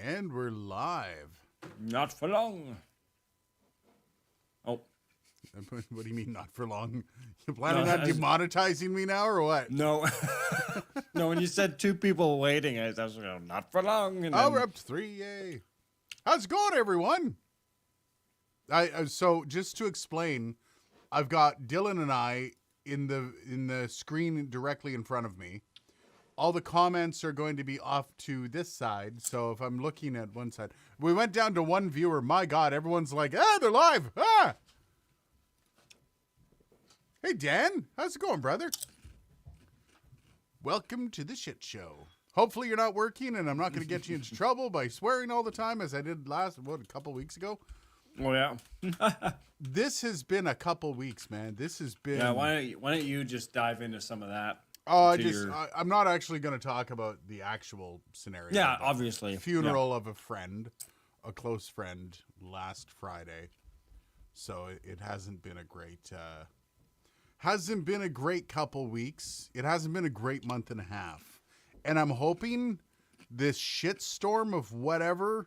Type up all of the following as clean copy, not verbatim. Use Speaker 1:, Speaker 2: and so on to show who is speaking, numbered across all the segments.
Speaker 1: And we're live.
Speaker 2: Not for long. Oh.
Speaker 1: What do you mean, not for long? You planning
Speaker 2: No,
Speaker 1: on demonetizing me now, or what?
Speaker 2: No. No, when you said two people waiting, I was like, not for long. And
Speaker 1: We're up to 3, yay. How's it going, everyone? So just to explain, I've got Dylan and I in the screen directly in front of me. All the comments are going to be off to this side, so if I'm looking at one side, we went down to one viewer. My God, everyone's like, they're live. Ah! Hey, Dan, how's it going, brother? Welcome to the shit show. Hopefully you're not working, and I'm not going to get you into trouble by swearing all the time, as I did a couple weeks ago.
Speaker 2: Oh, yeah.
Speaker 1: This has been a couple weeks, man. This has been...
Speaker 2: Yeah, why don't you just dive into some of that?
Speaker 1: Oh, I'm not actually going to talk about the actual scenario.
Speaker 2: Yeah, obviously.
Speaker 1: Funeral of a friend, a close friend, last Friday. So it hasn't been a great couple weeks. It hasn't been a great month and a half. And I'm hoping this shitstorm of whatever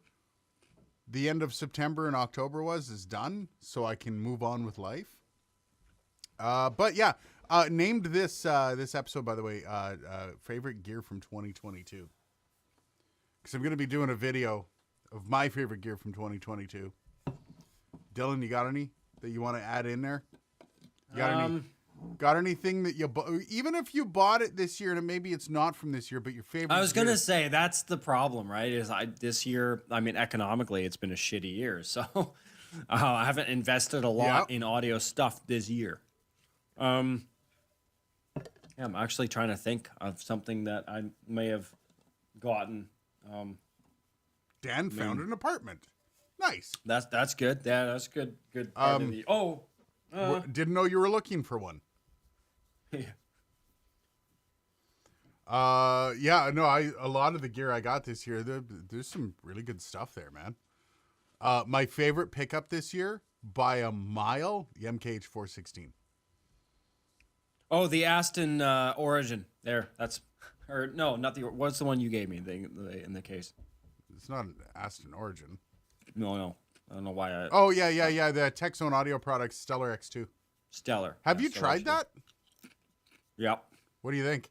Speaker 1: the end of September and October is done, so I can move on with life. But yeah. Named this episode, by the way, favorite gear from 2022. Because I'm going to be doing a video of my favorite gear from 2022. Dylan, you got any that you want to add in there? You got anything that you even if you bought it this year and maybe it's not from this year, but your favorite?
Speaker 2: I was going to say that's the problem, right? This year, I mean, economically, it's been a shitty year, so I haven't invested a lot in audio stuff this year. Yeah, I'm actually trying to think of something that I may have gotten.
Speaker 1: Dan found an apartment. Nice.
Speaker 2: That's good. Yeah, that's good. Good. Didn't
Speaker 1: know you were looking for one.
Speaker 2: Yeah.
Speaker 1: A lot of the gear I got this year, there's some really good stuff there, man. My favorite pickup this year by a mile, the MKH 416.
Speaker 2: Oh, the Aston Origin. There, not what's the one you gave me in the case?
Speaker 1: It's not an Aston Origin.
Speaker 2: No. I don't know why I...
Speaker 1: Oh, yeah. The Texone Audio Products Stellar X2.
Speaker 2: Stellar.
Speaker 1: Have you tried that?
Speaker 2: Yep.
Speaker 1: What do you think?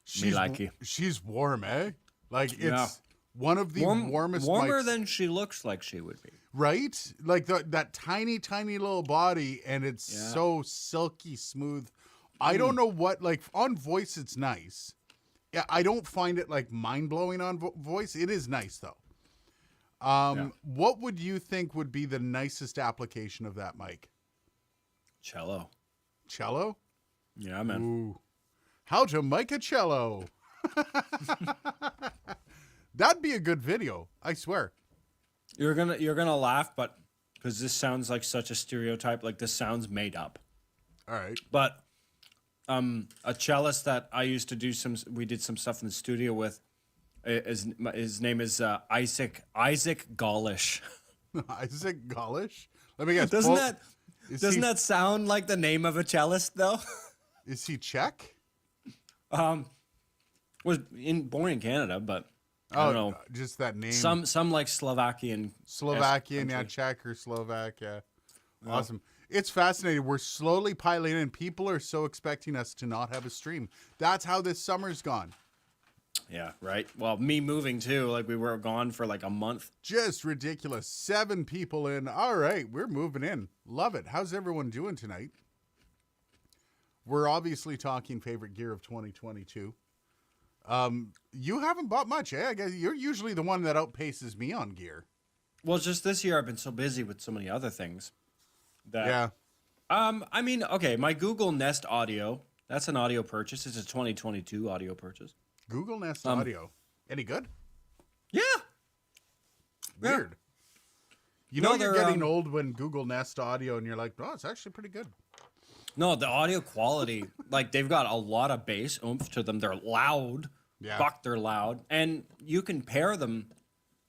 Speaker 1: She's warm, eh? Like, it's one of the warmest...
Speaker 2: Warmer than she looks like she would be.
Speaker 1: Right? Like, that tiny, tiny little body, and it's so silky smooth. I don't know what... Like, on voice, it's nice. Yeah, I don't find it, like, mind-blowing on voice. It is nice, though. What would you think would be the nicest application of that mic?
Speaker 2: Cello?
Speaker 1: Yeah,
Speaker 2: man.
Speaker 1: Ooh. How to mic a cello. That'd be a good video, I swear.
Speaker 2: You're gonna laugh, but because this sounds like such a stereotype, like this sounds made up.
Speaker 1: All right.
Speaker 2: But a cellist that I used to do we did some stuff in the studio with. His name is Isaac Gollish.
Speaker 1: Isaac Gollish? Let me guess.
Speaker 2: Doesn't that sound like the name of a cellist though?
Speaker 1: Is he Czech?
Speaker 2: Was born in Canada, but I don't know.
Speaker 1: Just that name.
Speaker 2: Some like Slovakian,
Speaker 1: Czech or Slovak, yeah. Awesome. It's fascinating. We're slowly piling in. People are so expecting us to not have a stream. That's how this summer's gone.
Speaker 2: Yeah, right. Well, me moving too. Like we were gone for like a month.
Speaker 1: Just ridiculous. 7 people in. All right, we're moving in. Love it. How's everyone doing tonight? We're obviously talking favorite gear of 2022. You haven't bought much, eh? I guess you're usually the one that outpaces me on gear.
Speaker 2: Well, just this year I've been so busy with so many other things. I mean, okay, my Google Nest Audio, that's an audio purchase. It's a 2022 audio purchase.
Speaker 1: Google Nest Audio. Any good?
Speaker 2: Yeah.
Speaker 1: Weird. You know you're getting old when Google Nest Audio and you're like, oh, it's actually pretty good.
Speaker 2: No, the audio quality, like they've got a lot of bass oomph to them. They're loud.
Speaker 1: Yeah.
Speaker 2: Fuck, they're loud. And you can pair them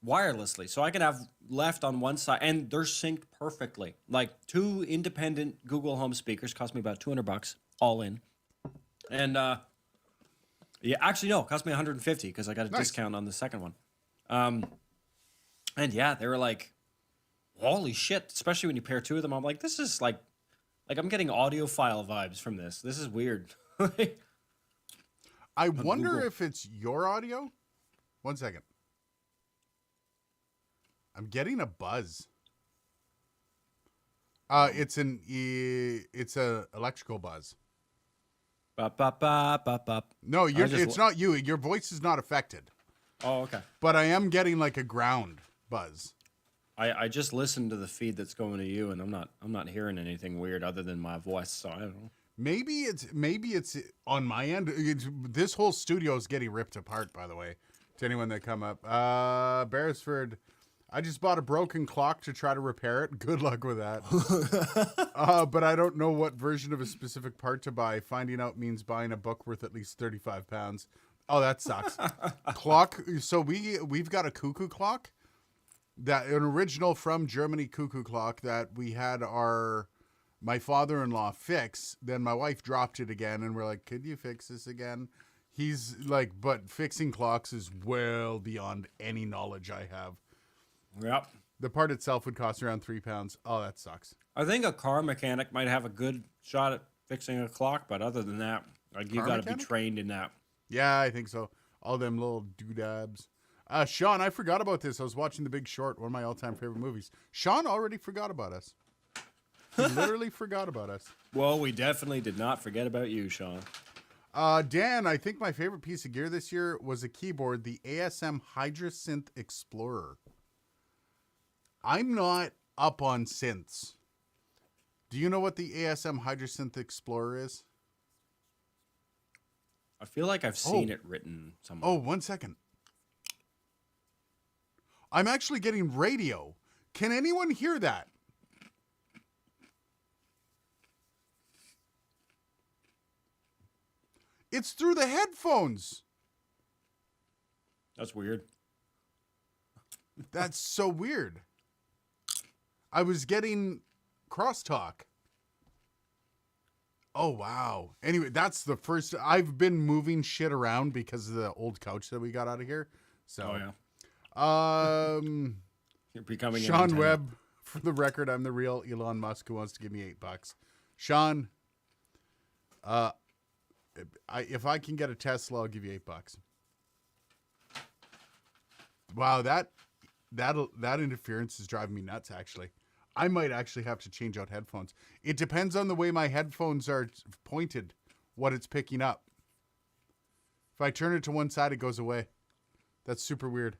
Speaker 2: wirelessly. So I can have left on one side and they're synced perfectly. Like 2 independent Google Home speakers cost me about $200 all in. And yeah, actually no, it cost me $150 because I got a discount on the second one. And yeah, they were like, holy shit, especially when you pair two of them. I'm like, this is like I'm getting audiophile vibes from this. This is weird.
Speaker 1: I wonder
Speaker 2: Google.
Speaker 1: if it's your audio. 1 second. I'm getting a buzz. It's a electrical buzz.
Speaker 2: Bop, bop, bop, bop, bop.
Speaker 1: No,
Speaker 2: just-
Speaker 1: it's not you. Your voice is not affected.
Speaker 2: Oh, okay.
Speaker 1: But I am getting like a ground buzz.
Speaker 2: I just listened to the feed that's going to you, and I'm not hearing anything weird other than my voice. So I don't know.
Speaker 1: Maybe it's on my end. This whole studio is getting ripped apart, by the way. To anyone that come up, Beresford, I just bought a broken clock to try to repair it. Good luck with that. But I don't know what version of a specific part to buy. Finding out means buying a book worth at least £35. Oh, that sucks. Clock. So we've got a cuckoo clock, that an original from Germany cuckoo clock that we had my father-in-law fix. Then my wife dropped it again, and we're like, could you fix this again? He's like, but fixing clocks is well beyond any knowledge I have.
Speaker 2: Yep.
Speaker 1: The part itself would cost around £3. Oh, that sucks.
Speaker 2: I think a car mechanic might have a good shot at fixing a clock, but other than that, like you
Speaker 1: Car
Speaker 2: got to be
Speaker 1: mechanic?
Speaker 2: trained in that.
Speaker 1: Yeah, I think so. All them little doodabs. Sean, I forgot about this. I was watching The Big Short, one of my all-time favorite movies. Sean already forgot about us. He literally forgot about us.
Speaker 2: Well, we definitely did not forget about you, Sean.
Speaker 1: Dan, I think my favorite piece of gear this year was a keyboard, the ASM Hydrasynth Explorer. I'm not up on synths. Do you know what the ASM Hydrasynth Explorer is?
Speaker 2: I feel like I've seen it written somewhere.
Speaker 1: Oh, 1 second. I'm actually getting radio. Can anyone hear that? It's through the headphones.
Speaker 2: That's weird.
Speaker 1: That's so weird. I was getting crosstalk. Oh, wow. Anyway, that's the first. I've been moving shit around because of the old couch that we got out of here. So,
Speaker 2: Oh yeah.
Speaker 1: um,
Speaker 2: You're becoming an
Speaker 1: Sean
Speaker 2: antenna.
Speaker 1: Webb, for the record, I'm the real Elon Musk who wants to give me $8. Sean, if I can get a Tesla, I'll give you $8. Wow, that interference is driving me nuts. Actually, I might actually have to change out headphones. It depends on the way my headphones are pointed, what it's picking up. If I turn it to one side, it goes away. That's super weird.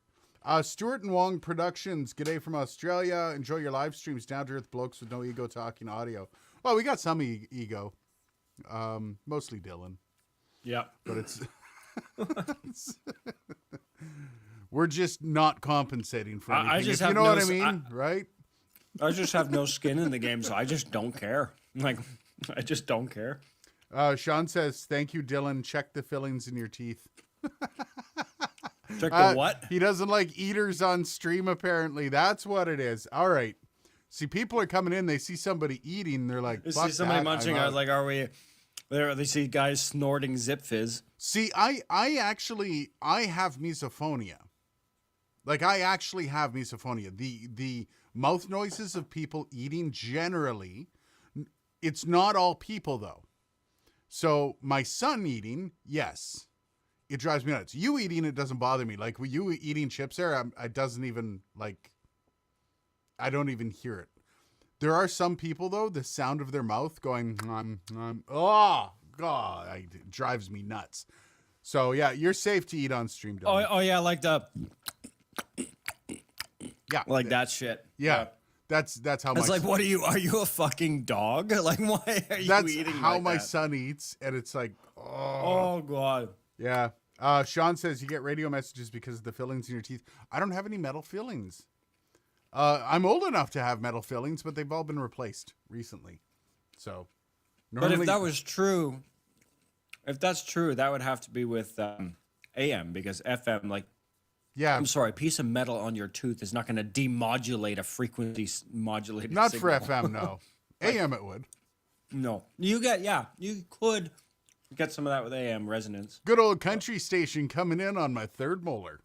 Speaker 1: Stuart and Wong Productions. G'day from Australia. Enjoy your live streams. Down to earth blokes with no ego talking audio. Well, we got some ego. Mostly Dylan.
Speaker 2: Yeah.
Speaker 1: But we're just not compensating for anything.
Speaker 2: I just
Speaker 1: if you
Speaker 2: have
Speaker 1: know
Speaker 2: no
Speaker 1: what I
Speaker 2: s-
Speaker 1: mean, right?
Speaker 2: I just have no skin in the game, so I just don't care. Like, I just don't care.
Speaker 1: Sean says, thank you, Dylan. Check the fillings in your teeth.
Speaker 2: Check the what?
Speaker 1: He doesn't like eaters on stream, apparently. That's what it is. All right. See, people are coming in. They see somebody eating. They're like,
Speaker 2: You
Speaker 1: fuck
Speaker 2: see somebody
Speaker 1: that,
Speaker 2: munching.
Speaker 1: I'm
Speaker 2: I
Speaker 1: out.
Speaker 2: was like, are we there? They see guys snorting Zip Fizz.
Speaker 1: See, I have misophonia. Like, I actually have misophonia. The mouth noises of people eating generally, it's not all people, though. So, my son eating, yes, it drives me nuts. You eating, it doesn't bother me. Like, you eating chips there, it doesn't even, like, I don't even hear it. There are some people, though, the sound of their mouth going, oh, God, it drives me nuts. So, yeah, you're safe to eat on stream, Dylan.
Speaker 2: Oh yeah, like the
Speaker 1: Yeah.
Speaker 2: like that shit.
Speaker 1: Yeah. That's how
Speaker 2: It's
Speaker 1: my
Speaker 2: like, what are you? Are you a fucking dog? Like, why are you
Speaker 1: that's
Speaker 2: eating
Speaker 1: how
Speaker 2: like
Speaker 1: my
Speaker 2: that?
Speaker 1: son eats, and it's like,
Speaker 2: Oh god.
Speaker 1: yeah. Sean says you get radio messages because of the fillings in your teeth. I don't have any metal fillings. I'm old enough to have metal fillings, but they've all been replaced recently. So,
Speaker 2: But if that was true, if that's true, that would have to be with AM because FM, like,
Speaker 1: yeah,
Speaker 2: I'm sorry, a piece of metal on your tooth is not going to demodulate a frequency modulated
Speaker 1: not
Speaker 2: signal.
Speaker 1: for FM, no. AM it would.
Speaker 2: No, you could get some of that with AM resonance.
Speaker 1: Good old country station coming in on my third molar.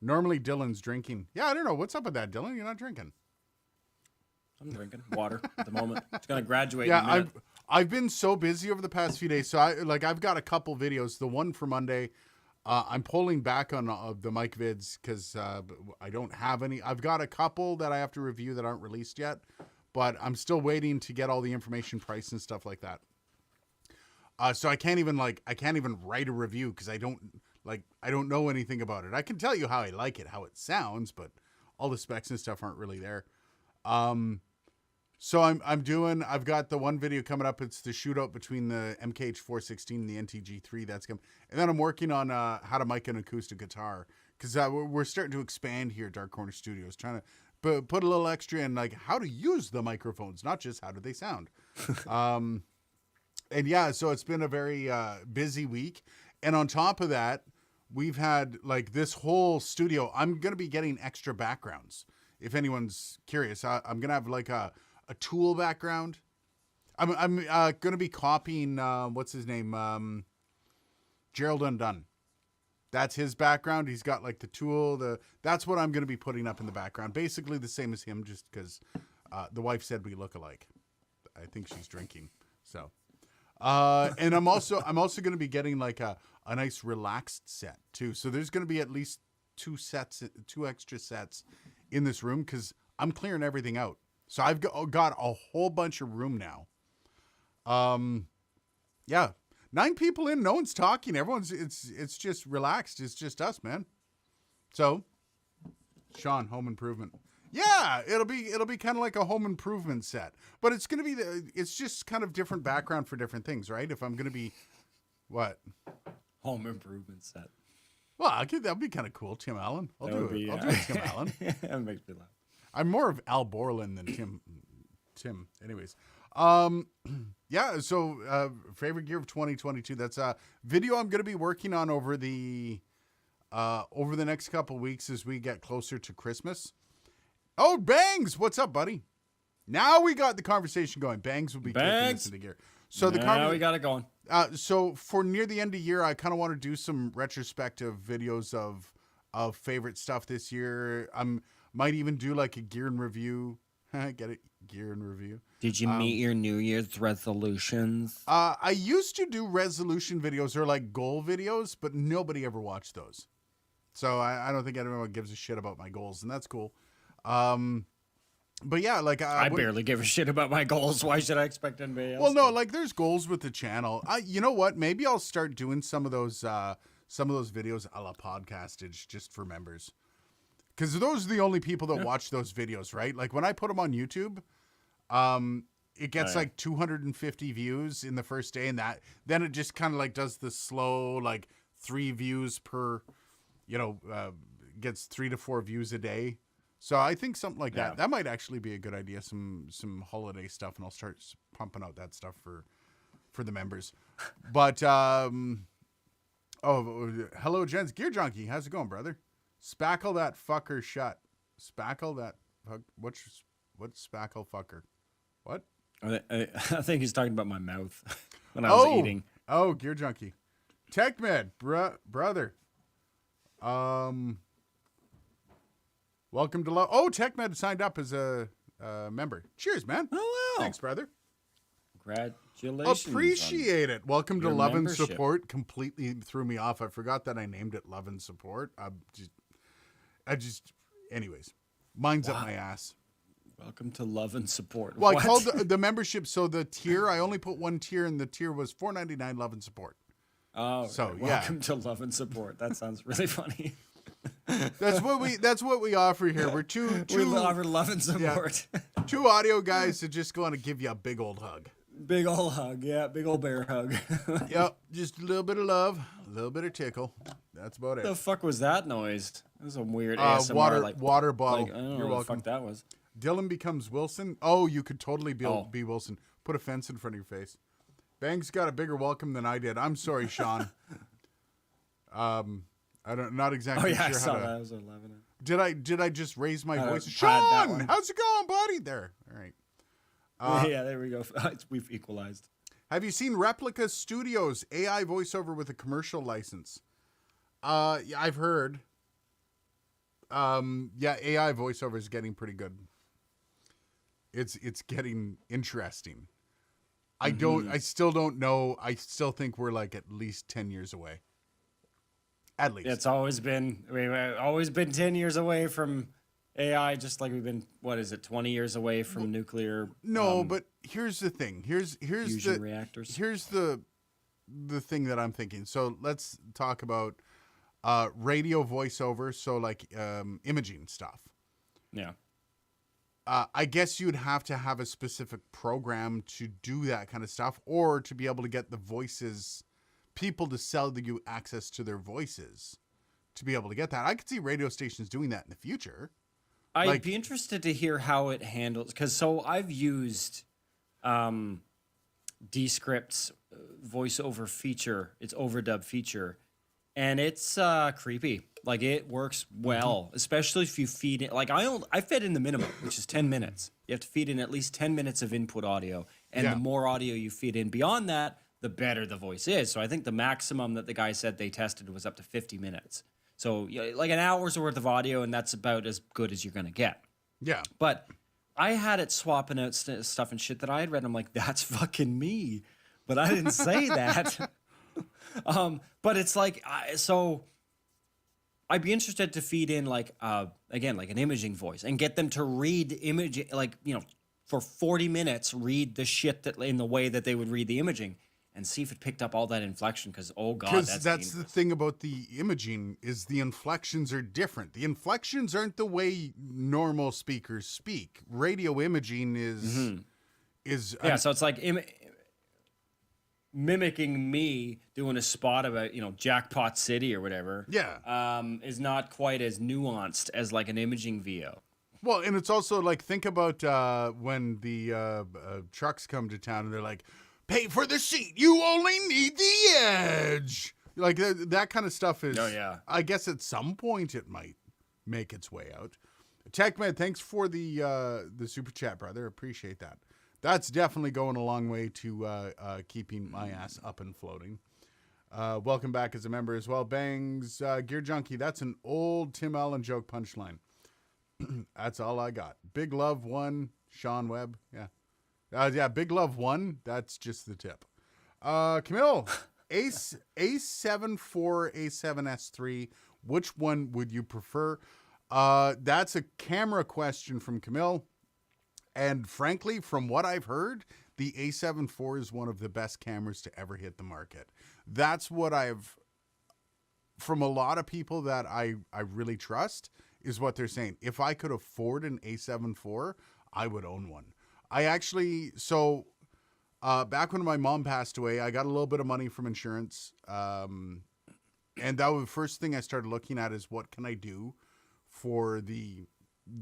Speaker 1: Normally Dylan's drinking. Yeah, I don't know. What's up with that, Dylan? You're not drinking.
Speaker 2: I'm drinking water at the moment. It's gonna graduate.
Speaker 1: Yeah,
Speaker 2: in a minute.
Speaker 1: I've been so busy over the past few days. So I've got a couple videos. The one for Monday, I'm pulling back on the Mike vids because I don't have any. I've got a couple that I have to review that aren't released yet, but I'm still waiting to get all the information, price, and stuff like that. So I can't even write a review because I don't know anything about it. I can tell you how I like it, how it sounds, but all the specs and stuff aren't really there. So I've got the one video coming up. It's the shootout between the MKH416 and the NTG3 that's coming. And then I'm working on how to mic an acoustic guitar because we're starting to expand here at Dark Corner Studios, trying to put a little extra in like how to use the microphones, not just how do they sound. And yeah, so it's been a very busy week. And on top of that, we've had like this whole studio. I'm going to be getting extra backgrounds. If anyone's curious, I'm going to have like a Tool background. I'm going to be copying, what's his name? Gerald Undone. That's his background. He's got like the Tool. That's what I'm going to be putting up in the background. Basically the same as him, just because the wife said we look alike. I think she's drinking. So, and I'm also going to be getting like a nice relaxed set too. So there's going to be at least two extra sets in this room because I'm clearing everything out. So I've got a whole bunch of room now. Yeah, 9 people in, no one's talking. It's just relaxed. It's just us, man. So, Sean, home improvement. Yeah, it'll be kind of like a home improvement set, but it's gonna be it's just kind of different background for different things, right? If I'm gonna be, what?
Speaker 2: Home improvement set.
Speaker 1: Well, that'd be kind of cool, Tim Allen. I'll do it, Tim Allen.
Speaker 2: That makes me laugh.
Speaker 1: I'm more of Al Borland than Tim. Anyways, yeah. So, favorite gear of 2022. That's a video I'm going to be working on over the next couple weeks as we get closer to Christmas. Oh, Bangs, what's up, buddy? Now we got the conversation going. Bangs will be kicking us into gear. So
Speaker 2: now we got it going.
Speaker 1: So for near the end of the year, I kind of want to do some retrospective videos of favorite stuff this year. Might even do like a gear and review. Get it? Gear and review.
Speaker 2: Did you meet your New Year's resolutions?
Speaker 1: I used to do resolution videos or like goal videos, but nobody ever watched those. So I don't think anyone gives a shit about my goals, and that's cool. But yeah, like
Speaker 2: I barely give a shit about my goals. Why should I expect anybody else?
Speaker 1: Well, no, like there's goals with the channel. You know what? Maybe I'll start doing some of those videos a la podcastage just for members. Because those are the only people that watch those videos, right? Like when I put them on YouTube, it gets like 250 views in the first day, and then it just kind of like does the slow like 3 views per, gets 3 to 4 views a day. So I think something like that might actually be a good idea. Some holiday stuff, and I'll start pumping out that stuff for the members. But hello, gents. Gear Junkie, how's it going, brother? Spackle that fucker shut. Spackle that fuck. What's spackle fucker? What?
Speaker 2: I think he's talking about my mouth when I was eating.
Speaker 1: Oh, Gear Junkie. TechMed, brother. Welcome to love. Oh, TechMed signed up as a member. Cheers, man.
Speaker 2: Oh, wow.
Speaker 1: Thanks, brother.
Speaker 2: Congratulations.
Speaker 1: Appreciate it. Welcome to Love
Speaker 2: membership.
Speaker 1: and Support. Completely threw me off. I forgot that I named it Love and Support. Anyways, mine's up my ass.
Speaker 2: Welcome to Love and Support.
Speaker 1: Well, I called the membership. So the tier, I only put one tier, and the tier was $4.99 Love and Support.
Speaker 2: Oh,
Speaker 1: so
Speaker 2: yeah. Welcome to Love and Support. That sounds really funny.
Speaker 1: That's what we offer here. We're
Speaker 2: we offer love and support.
Speaker 1: Yeah, 2 audio guys that just going to give you a big old hug.
Speaker 2: Big old hug, yeah, big old bear hug.
Speaker 1: Yep, just a little bit of love, a little bit of tickle. That's about it.
Speaker 2: What the fuck was that noise? That was a weird ASMR.
Speaker 1: Water bottle.
Speaker 2: Like, I don't know
Speaker 1: You're
Speaker 2: what
Speaker 1: welcome.
Speaker 2: the fuck that was.
Speaker 1: Dylan becomes Wilson. Oh, you could totally be Wilson. Put a fence in front of your face. Bangs got a bigger welcome than I did. I'm sorry, Sean. Not exactly sure
Speaker 2: I saw
Speaker 1: how to.
Speaker 2: that. I was 11.
Speaker 1: Did I just raise my voice?
Speaker 2: tried that
Speaker 1: Sean,
Speaker 2: one.
Speaker 1: how's it going, buddy? There. All right.
Speaker 2: Yeah, there we go. We've equalized.
Speaker 1: Have you seen Replica Studios AI voiceover with a commercial license? Yeah, I've heard. Yeah, AI voiceover is getting pretty good. It's getting interesting. I still don't know. I still think we're like at least 10 years away. At least.
Speaker 2: It's always been we've always been 10 years away from AI, just like we've been, what is it, 20 years away from nuclear
Speaker 1: No, but here's the thing. Here's
Speaker 2: fusion
Speaker 1: the
Speaker 2: reactors.
Speaker 1: here's the thing that I'm thinking. So let's talk about radio voiceover. So like imaging stuff.
Speaker 2: Yeah.
Speaker 1: I guess you'd have to have a specific program to do that kind of stuff, or to be able to get the voices, people to sell you access to their voices, to be able to get that. I could see radio stations doing that in the future.
Speaker 2: I'd be interested to hear how it handles, because so I've used Descript's voiceover feature, its overdub feature, and it's creepy. Like, it works well, especially if you feed it. Like, I fed in the minimum, which is 10 minutes. You have to feed in at least 10 minutes of input audio, and
Speaker 1: Yeah.
Speaker 2: the more audio you feed in beyond that, the better the voice is. So I think the maximum that the guy said they tested was up to 50 minutes. So like an hour's worth of audio, and that's about as good as you're going to get.
Speaker 1: Yeah.
Speaker 2: But I had it swapping out stuff and shit that I had read. I'm like, that's fucking me. But I didn't say that. But it's like, so I'd be interested to feed in like, again, like an imaging voice and get them to read imaging, like, for 40 minutes, read the shit that in the way that they would read the imaging, and see if it picked up all that inflection. Because, oh God,
Speaker 1: Because
Speaker 2: that's
Speaker 1: the thing about the imaging is the inflections are different. The inflections aren't the way normal speakers speak. Radio imaging is
Speaker 2: yeah, so it's like mimicking me doing a spot about Jackpot City or whatever.
Speaker 1: Yeah.
Speaker 2: Is not quite as nuanced as like an imaging VO.
Speaker 1: Well, and it's also like, think about when the trucks come to town and they're like, pay for the seat, you only need the edge. Like that kind of stuff is.
Speaker 2: Oh, yeah.
Speaker 1: I guess at some point it might make its way out. TechMed, thanks for the super chat, brother. Appreciate that. That's definitely going a long way to keeping my ass up and floating. Welcome back as a member as well. Bangs, Gear Junkie. That's an old Tim Allen joke punchline. That's all I got. Big Love 1, Sean Webb. Yeah. Yeah, Big Love 1. That's just the tip. Camille, A7 IV, A7S3. Which one would you prefer? That's a camera question from Camille. And frankly, from what I've heard, the A7 IV is one of the best cameras to ever hit the market. That's what from a lot of people that I really trust, is what they're saying. If I could afford an A7 IV, I would own one. I actually, back when my mom passed away, I got a little bit of money from insurance. And that was the first thing I started looking at, is what can I do for the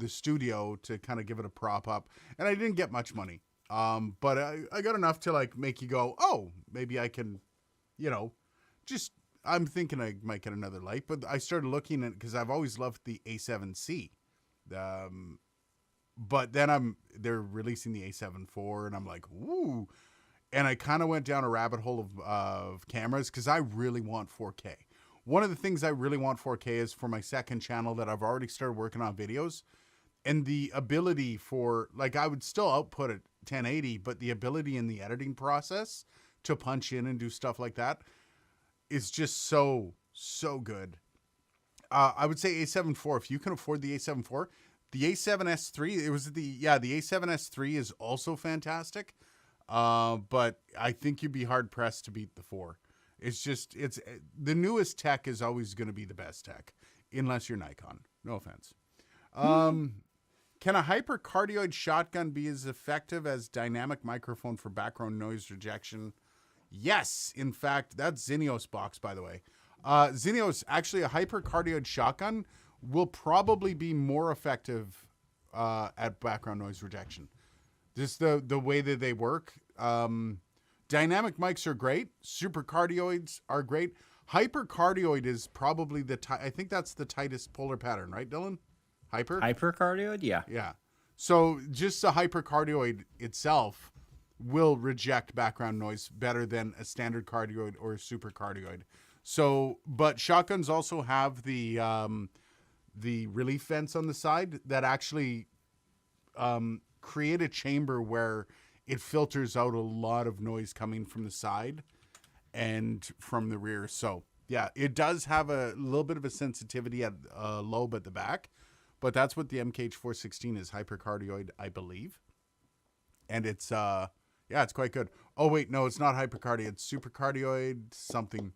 Speaker 1: studio to kind of give it a prop up. And I didn't get much money. But I got enough to like make you go, oh, maybe I can, I'm thinking I might get another light. But I started looking at, because I've always loved the A7C. But then they're releasing the A7 IV, and I'm like, ooh. And I kind of went down a rabbit hole of cameras, because I really want 4K. One of the things I really want 4K is for my second channel that I've already started working on videos. And the ability for, like, I would still output at 1080, but the ability in the editing process to punch in and do stuff like that is just so good. I would say A7 IV, if you can afford the A7 IV. The A7S3, the A7S3 is also fantastic. But I think you'd be hard pressed to beat the 4. It's the newest tech is always going to be the best tech, unless you're Nikon. No offense. Can a hypercardioid shotgun be as effective as dynamic microphone for background noise rejection? Yes. In fact, that's Zinnios box, by the way. Zinnios, actually, a hypercardioid shotgun will probably be more effective at background noise rejection. Just the way that they work. Dynamic mics are great. Supercardioids are great. Hypercardioid is probably I think that's the tightest polar pattern, right, Dylan?
Speaker 2: Hypercardioid? Yeah.
Speaker 1: Yeah. So just the hypercardioid itself will reject background noise better than a standard cardioid or a supercardioid. So, but shotguns also have the the relief vents on the side that actually create a chamber where it filters out a lot of noise coming from the side and from the rear. So yeah, it does have a little bit of a sensitivity at lobe at the back, but that's what the MKH416 is, hypercardioid, I believe. And it's it's quite good. Oh wait, no, it's not hypercardioid, it's supercardioid something.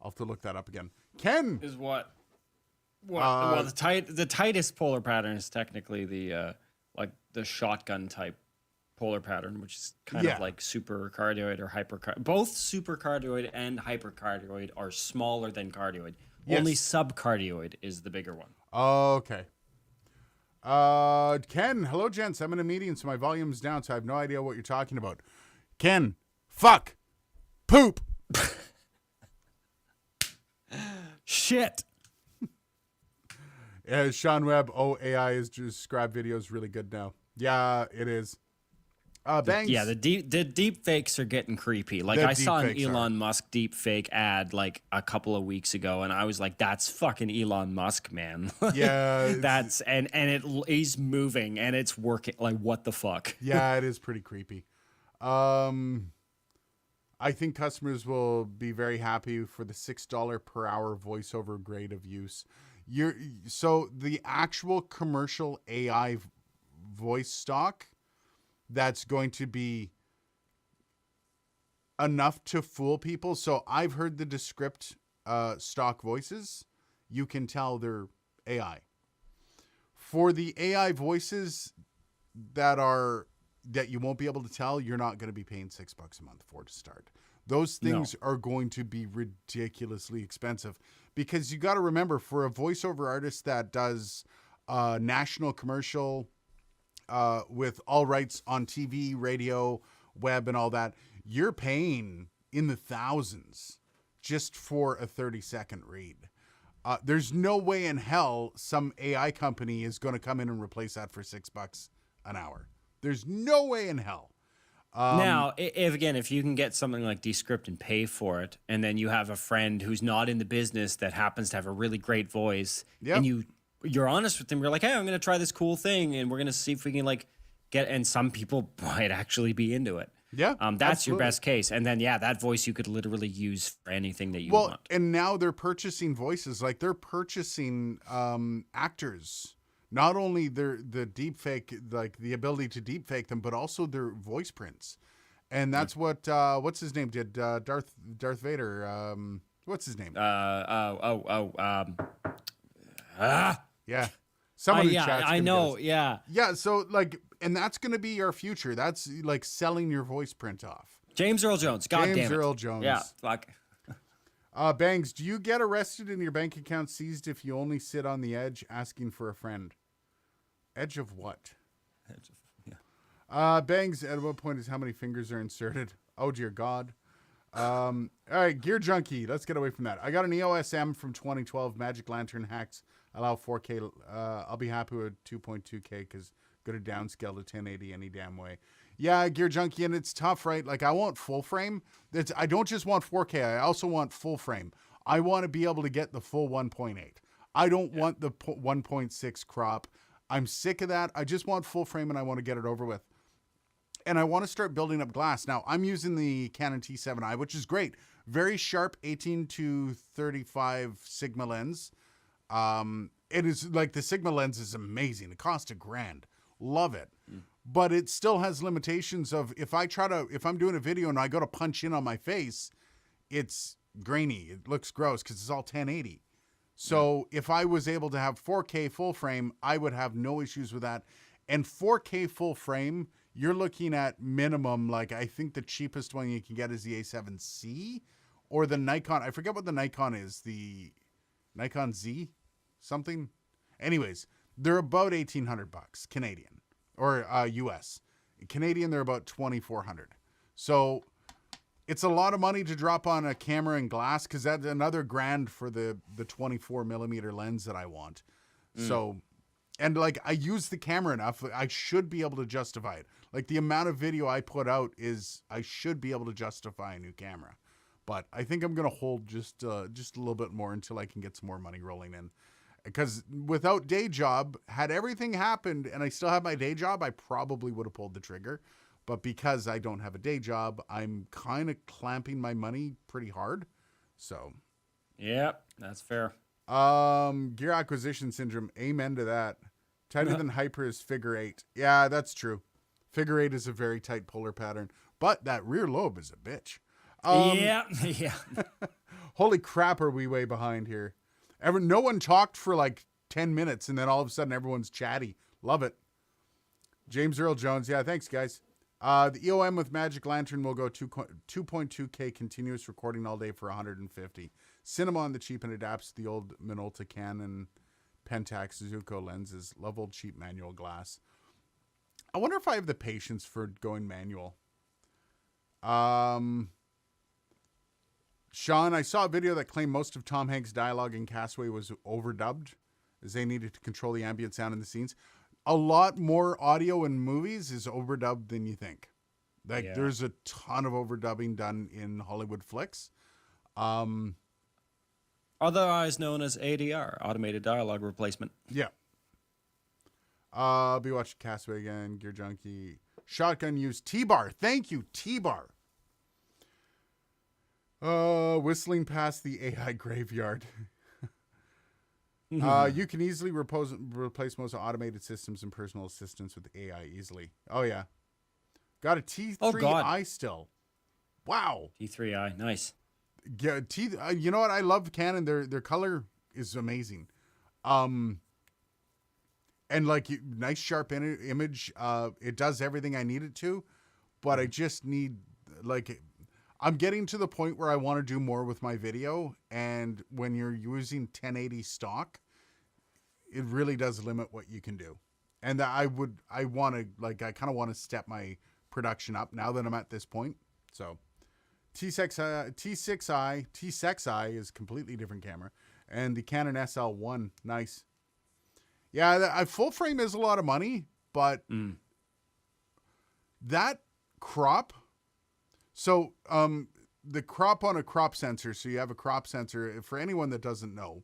Speaker 1: I'll have to look that up again. Ken
Speaker 2: Is what? Well, the tightest polar pattern is technically the like the shotgun type polar pattern, which is kind of like supercardioid or hypercardioid. Both supercardioid and hypercardioid are smaller than cardioid.
Speaker 1: Yes.
Speaker 2: Only subcardioid is the bigger one.
Speaker 1: Okay. Ken, hello, gents. I'm in a meeting, so my volume's down, so I have no idea what you're talking about. Ken, fuck, poop.
Speaker 2: Shit.
Speaker 1: Sean Webb, AI is described videos really good now. Yeah, it is. Bangs.
Speaker 2: Yeah, the deep fakes are getting creepy. Like
Speaker 1: The
Speaker 2: I saw an
Speaker 1: deepfakes
Speaker 2: Elon Musk deep fake ad like a couple of weeks ago, and I was like, "That's fucking Elon Musk, man."
Speaker 1: Yeah,
Speaker 2: that's he's moving and it's working. Like, what the fuck?
Speaker 1: Yeah, it is pretty creepy. I think customers will be very happy for the $6 per hour voiceover grade of use. So the actual commercial AI voice stock that's going to be enough to fool people. So I've heard the Descript stock voices. You can tell they're AI. For the AI voices that you won't be able to tell, you're not going to be paying $6 a month for to start. Those things are going to be ridiculously expensive because you got to remember, for a voiceover artist that does national commercial with all rights on TV, radio, web, and all that, you're paying in the thousands just for a 30-second read. There's no way in hell some AI company is going to come in and replace that for $6 an hour. There's no way in hell.
Speaker 2: Now, if you can get something like Descript and pay for it, and then you have a friend who's not in the business that happens to have a really great voice, and you're honest with them, you're like, hey, I'm going to try this cool thing, and we're going to see if we can like get. And some people might actually be into it.
Speaker 1: Yeah,
Speaker 2: that's
Speaker 1: absolutely.
Speaker 2: your best case. And then that voice you could literally use for anything that you want.
Speaker 1: And now they're purchasing voices, like they're purchasing actors. Not only the deep fake, like the ability to deep fake them, but also their voice prints. And that's what what's his name did, Darth Vader. What's his name? Yeah. Someone in chat's
Speaker 2: I know. Yeah.
Speaker 1: Yeah. So like, and that's going to be our future. That's like selling your voice print off.
Speaker 2: James Earl Jones. God damn it.
Speaker 1: James Earl Jones.
Speaker 2: Yeah. Fuck.
Speaker 1: Bangs, do you get arrested and your bank account seized if you only sit on the edge asking for a friend? Edge of what? Bangs, at what point is how many fingers are inserted? Oh, dear God. All right, Gear Junkie. Let's get away from that. I got an EOS M from 2012. Magic Lantern hacks allow 4K. I'll be happy with 2.2K because go to downscale to 1080 any damn way. Yeah, Gear Junkie, and it's tough, right? Like, I want full frame. I don't just want 4K. I also want full frame. I want to be able to get the full 1.8. I don't want the 1.6 crop. I'm sick of that. I just want full frame, and I want to get it over with. And I want to start building up glass. Now, I'm using the Canon T7i, which is great. Very sharp 18 to 35 Sigma lens. It is like the Sigma lens is amazing. It costs $1,000. Love it. But it still has limitations of if I'm doing a video and I go to punch in on my face, it's grainy. It looks gross because it's all 1080. So if I was able to have 4K full frame, I would have no issues with that. And 4K full frame, you're looking at minimum, like I think the cheapest one you can get is the A7C or the Nikon. I forget what the Nikon is. The Nikon Z something. Anyways, they're about $1,800 Canadian or US. Canadian, they're about $2,400. So it's a lot of money to drop on a camera and glass because that's another $1,000 for the 24 millimeter lens that I want. So, and like I use the camera enough, I should be able to justify it. Like the amount of video I put out I should be able to justify a new camera. But I think I'm gonna hold just a little bit more until I can get some more money rolling in. Because without day job, had everything happened and I still have my day job, I probably would have pulled the trigger. But because I don't have a day job, I'm kind of clamping my money pretty hard. So,
Speaker 2: Yep, that's fair.
Speaker 1: gear acquisition syndrome. Amen to that. Tighter than hyper is figure 8. Yeah, that's true. Figure 8 is a very tight polar pattern, but that rear lobe is a bitch.
Speaker 2: Yeah, yeah.
Speaker 1: Holy crap, are we way behind here? No one talked for like 10 minutes, and then all of a sudden everyone's chatty. Love it. James Earl Jones. Yeah, thanks, guys. The EOM with Magic Lantern will go 2.2K continuous recording all day for 150. Cinema on the cheap and adapts to the old Minolta Canon Pentax Zuko lenses. Love old cheap manual glass. I wonder if I have the patience for going manual. Sean, I saw a video that claimed most of Tom Hanks' dialogue in Castaway was overdubbed, as they needed to control the ambient sound in the scenes. A lot more audio in movies is overdubbed than you think. Like,
Speaker 2: Yeah.
Speaker 1: there's a ton of overdubbing done in Hollywood flicks.
Speaker 2: Otherwise known as ADR, automated dialogue replacement.
Speaker 1: Yeah. I'll be watching Castaway again. Gear Junkie. Shotgun use T-Bar. Thank you, T-Bar. Whistling past the AI graveyard. You can easily replace most automated systems and personal assistants with AI easily. Oh, yeah. Got a T3i still. Wow.
Speaker 2: T3i, nice.
Speaker 1: Yeah, you know what? I love Canon. Their color is amazing. And like nice sharp image. It does everything I need it to, but I just need like I'm getting to the point where I want to do more with my video, and when you're using 1080 stock, it really does limit what you can do. And I kind of want to step my production up now that I'm at this point. So T6i is a completely different camera, and the Canon SL1, nice. Yeah, full frame is a lot of money, but that crop. So the crop on a crop sensor. So you have a crop sensor. For anyone that doesn't know,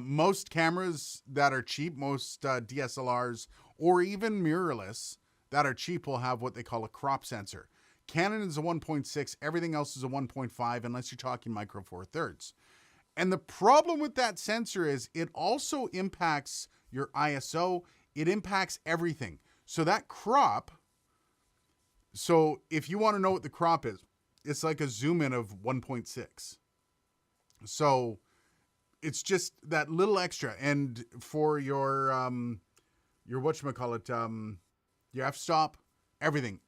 Speaker 1: most cameras that are cheap, most DSLRs or even mirrorless that are cheap will have what they call a crop sensor. Canon is a 1.6. Everything else is a 1.5 unless you're talking micro four thirds. And the problem with that sensor is it also impacts your ISO. It impacts everything. So that crop, so if you want to know what the crop is, it's like a zoom in of 1.6. So it's just that little extra. And for your whatchamacallit, your f-stop, everything,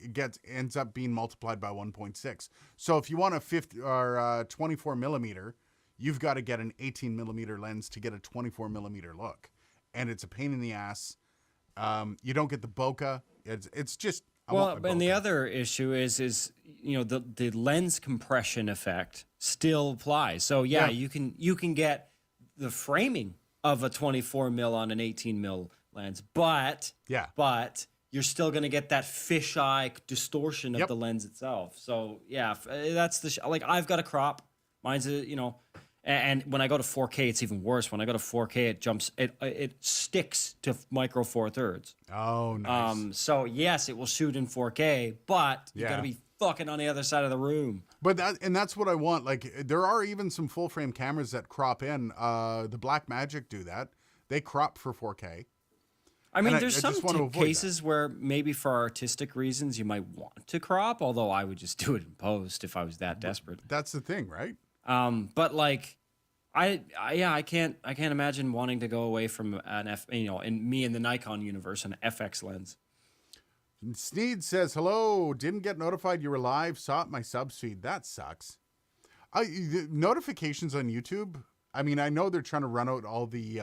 Speaker 1: ends up being multiplied by 1.6. So if you want a 50 or 24 millimeter, you've got to get an 18 millimeter lens to get a 24 millimeter look. And it's a pain in the ass. You don't get the bokeh. It's just,
Speaker 2: And the other issue is the lens compression effect still applies. So yeah, you can get the framing of a 24 mil on an 18 mil lens, but you're still going to get that fisheye distortion of the lens itself. So yeah, that's like I've got a crop. Mine's and when I go to 4K, it's even worse. When I go to 4K, it sticks to micro four thirds.
Speaker 1: Oh, nice.
Speaker 2: So yes, it will shoot in 4K, but you got to be fucking on the other side of the room.
Speaker 1: But that's what I want. Like there are even some full frame cameras that crop in. The Blackmagic do that. They crop for 4K.
Speaker 2: I mean, there's some cases where maybe for artistic reasons you might want to crop, although I would just do it in post if I was that desperate.
Speaker 1: That's the thing, right?
Speaker 2: But like, I can't imagine wanting to go away from in the Nikon universe, an FX lens.
Speaker 1: Sneed says, hello, didn't get notified you were live, saw it in my subs feed. That sucks. The notifications on YouTube, I mean, I know they're trying to run out all the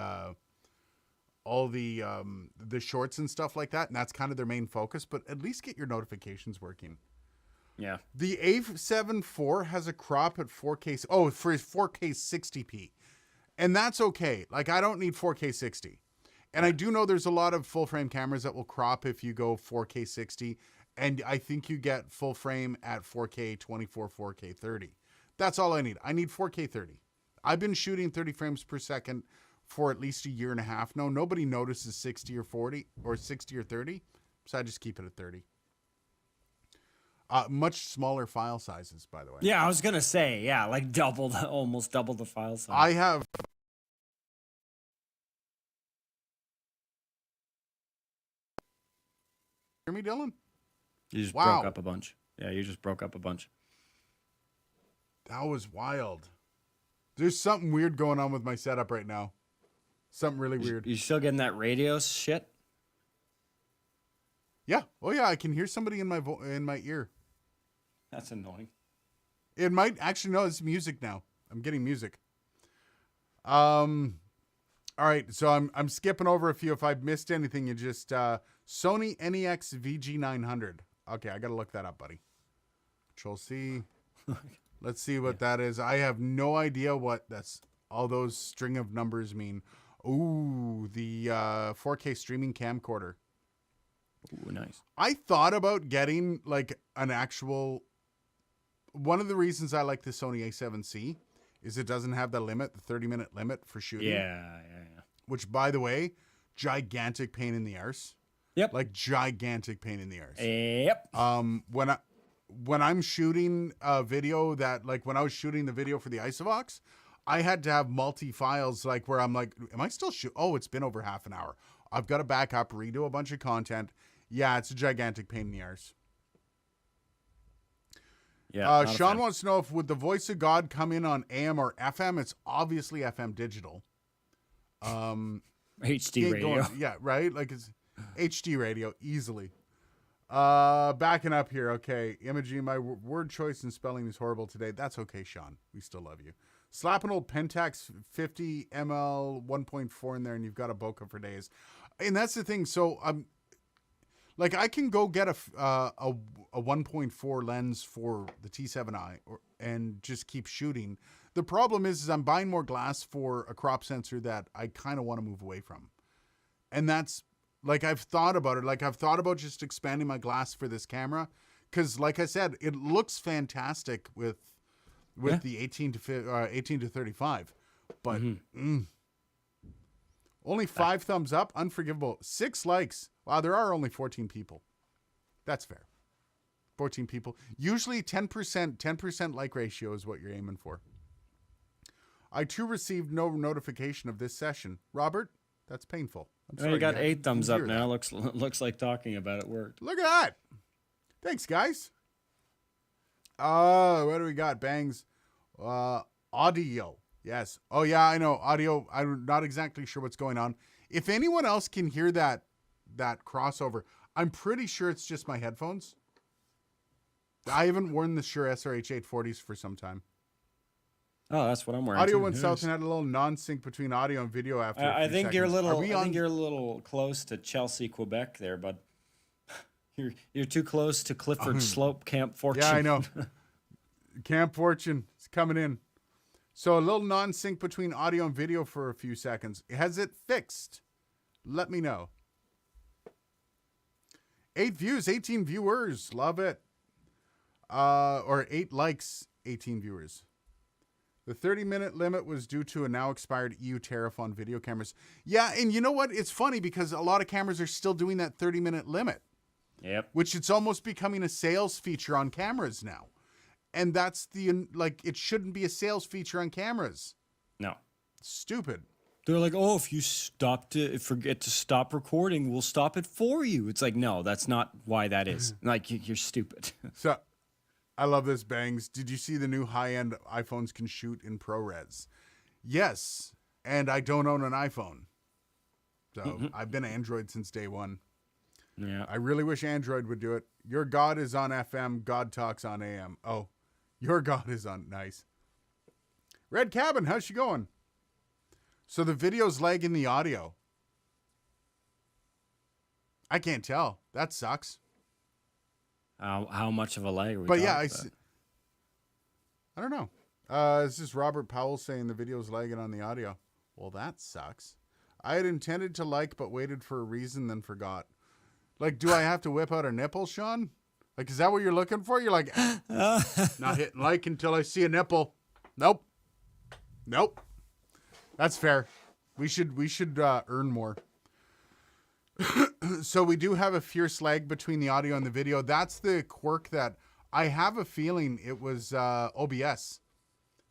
Speaker 1: shorts and stuff like that, and that's kind of their main focus, but at least get your notifications working.
Speaker 2: Yeah.
Speaker 1: The A7 IV has a crop at 4K. Oh, for 4K 60p. And that's okay. Like, I don't need 4K 60. And I do know there's a lot of full frame cameras that will crop if you go 4K 60. And I think you get full frame at 4K 24, 4K 30. That's all I need. I need 4K 30. I've been shooting 30 frames per second for at least a year and a half. No, nobody notices 60 or 40 or 60 or 30. So I just keep it at 30. Much smaller file sizes, by the way.
Speaker 2: Yeah, I was gonna say, yeah, like almost double the file size.
Speaker 1: I have. Hear me, Dylan?
Speaker 2: You just
Speaker 1: Wow.
Speaker 2: broke up a bunch. Yeah, you just broke up a bunch.
Speaker 1: That was wild. There's something weird going on with my setup right now. Something really weird.
Speaker 2: You still getting that radio shit?
Speaker 1: Yeah. Oh yeah, I can hear somebody in my ear.
Speaker 2: That's annoying.
Speaker 1: It might actually no, it's music now. I'm getting music. All right, so I'm skipping over a few. If I've missed anything, you just Sony NEX VG900. Okay, I gotta look that up, buddy. Control C. Let's see what that is. I have no idea what that's all those string of numbers mean. Ooh, the 4K streaming camcorder.
Speaker 2: Ooh, nice.
Speaker 1: I thought about getting like an actual. One of the reasons I like the Sony A7C is it doesn't have the limit, the 30-minute limit for shooting.
Speaker 2: Yeah.
Speaker 1: Which, by the way, gigantic pain in the arse.
Speaker 2: Yep.
Speaker 1: Like gigantic pain in the arse.
Speaker 2: Yep.
Speaker 1: When I'm shooting a video that, like when I was shooting the video for the Isovox, I had to have multi-files, like where I'm like, am I still Oh, it's been over half an hour. I've got to back up, redo a bunch of content. Yeah, it's a gigantic pain in the arse.
Speaker 2: Yeah.
Speaker 1: Sean wants to know if would the voice of God come in on AM or FM? It's obviously FM digital.
Speaker 2: HD radio.
Speaker 1: Yeah, right? Like it's HD radio easily. Backing up here. Okay. Imaging, my word choice and spelling is horrible today. That's okay, Sean. We still love you. Slap an old Pentax 50 ml 1.4 in there and you've got a bokeh for days. And that's the thing. So like I can go get a 1.4 lens for the T7i and just keep shooting. The problem is I'm buying more glass for a crop sensor that I kind of want to move away from. And that's like, I've thought about it. Like I've thought about just expanding my glass for this camera. Cause like I said, it looks fantastic with the 18 to 35, but only 5 thumbs up, unforgivable. 6 likes. Wow, there are only 14 people. That's fair. 14 people. Usually 10% like ratio is what you're aiming for. I too received no notification of this session. Robert, that's painful. I'm
Speaker 2: Oh,
Speaker 1: sorry.
Speaker 2: you got 8 thumbs up
Speaker 1: hear
Speaker 2: now.
Speaker 1: that.
Speaker 2: Looks like talking about it worked.
Speaker 1: Look at that. Thanks, guys. What do we got? Bangs. Audio. Yes. Oh, yeah, I know. Audio. I'm not exactly sure what's going on. If anyone else can hear that crossover, I'm pretty sure it's just my headphones. I haven't worn the Shure SRH 840s for some time.
Speaker 2: Oh, that's what I'm wearing.
Speaker 1: Audio
Speaker 2: too.
Speaker 1: went south and had a little non-sync between audio and video after a
Speaker 2: I
Speaker 1: few
Speaker 2: think you're a
Speaker 1: seconds.
Speaker 2: little.
Speaker 1: Are we
Speaker 2: I
Speaker 1: on?
Speaker 2: think you're a little close to Chelsea, Quebec, there, but you're too close to Clifford Slope, Camp Fortune.
Speaker 1: Yeah, I know. Camp Fortune is coming in. So a little non-sync between audio and video for a few seconds. Has it fixed? Let me know. 8 views, 18 viewers. Love it. Or 8 likes, 18 viewers. The 30-minute limit was due to a now expired EU tariff on video cameras. Yeah, and you know what? It's funny because a lot of cameras are still doing that 30-minute limit.
Speaker 2: Yep.
Speaker 1: Which it's almost becoming a sales feature on cameras now. And that's it shouldn't be a sales feature on cameras.
Speaker 2: No.
Speaker 1: Stupid.
Speaker 2: They're like, oh, if you forget to stop recording, we'll stop it for you. It's like, no, that's not why that is. Like, you're stupid.
Speaker 1: So, I love this, Bangs. Did you see the new high-end iPhones can shoot in ProRes? Yes, and I don't own an iPhone. So, I've been Android since day one.
Speaker 2: Yeah.
Speaker 1: I really wish Android would do it. Your God is on FM, God Talks on AM. Oh, your God is on. Nice. Red Cabin, how's she going? So the video's lagging the audio. I can't tell. That sucks.
Speaker 2: How much of a lag are we
Speaker 1: But yeah,
Speaker 2: talking about?
Speaker 1: I don't know. This is Robert Powell saying the video's lagging on the audio. Well, that sucks. I had intended to like, but waited for a reason, then forgot. Like, do I have to whip out a nipple, Sean? Like, is that what you're looking for? You're like, not hitting like until I see a nipple. Nope. That's fair. We should earn more. So we do have a fierce lag between the audio and the video. That's the quirk that I have a feeling it was OBS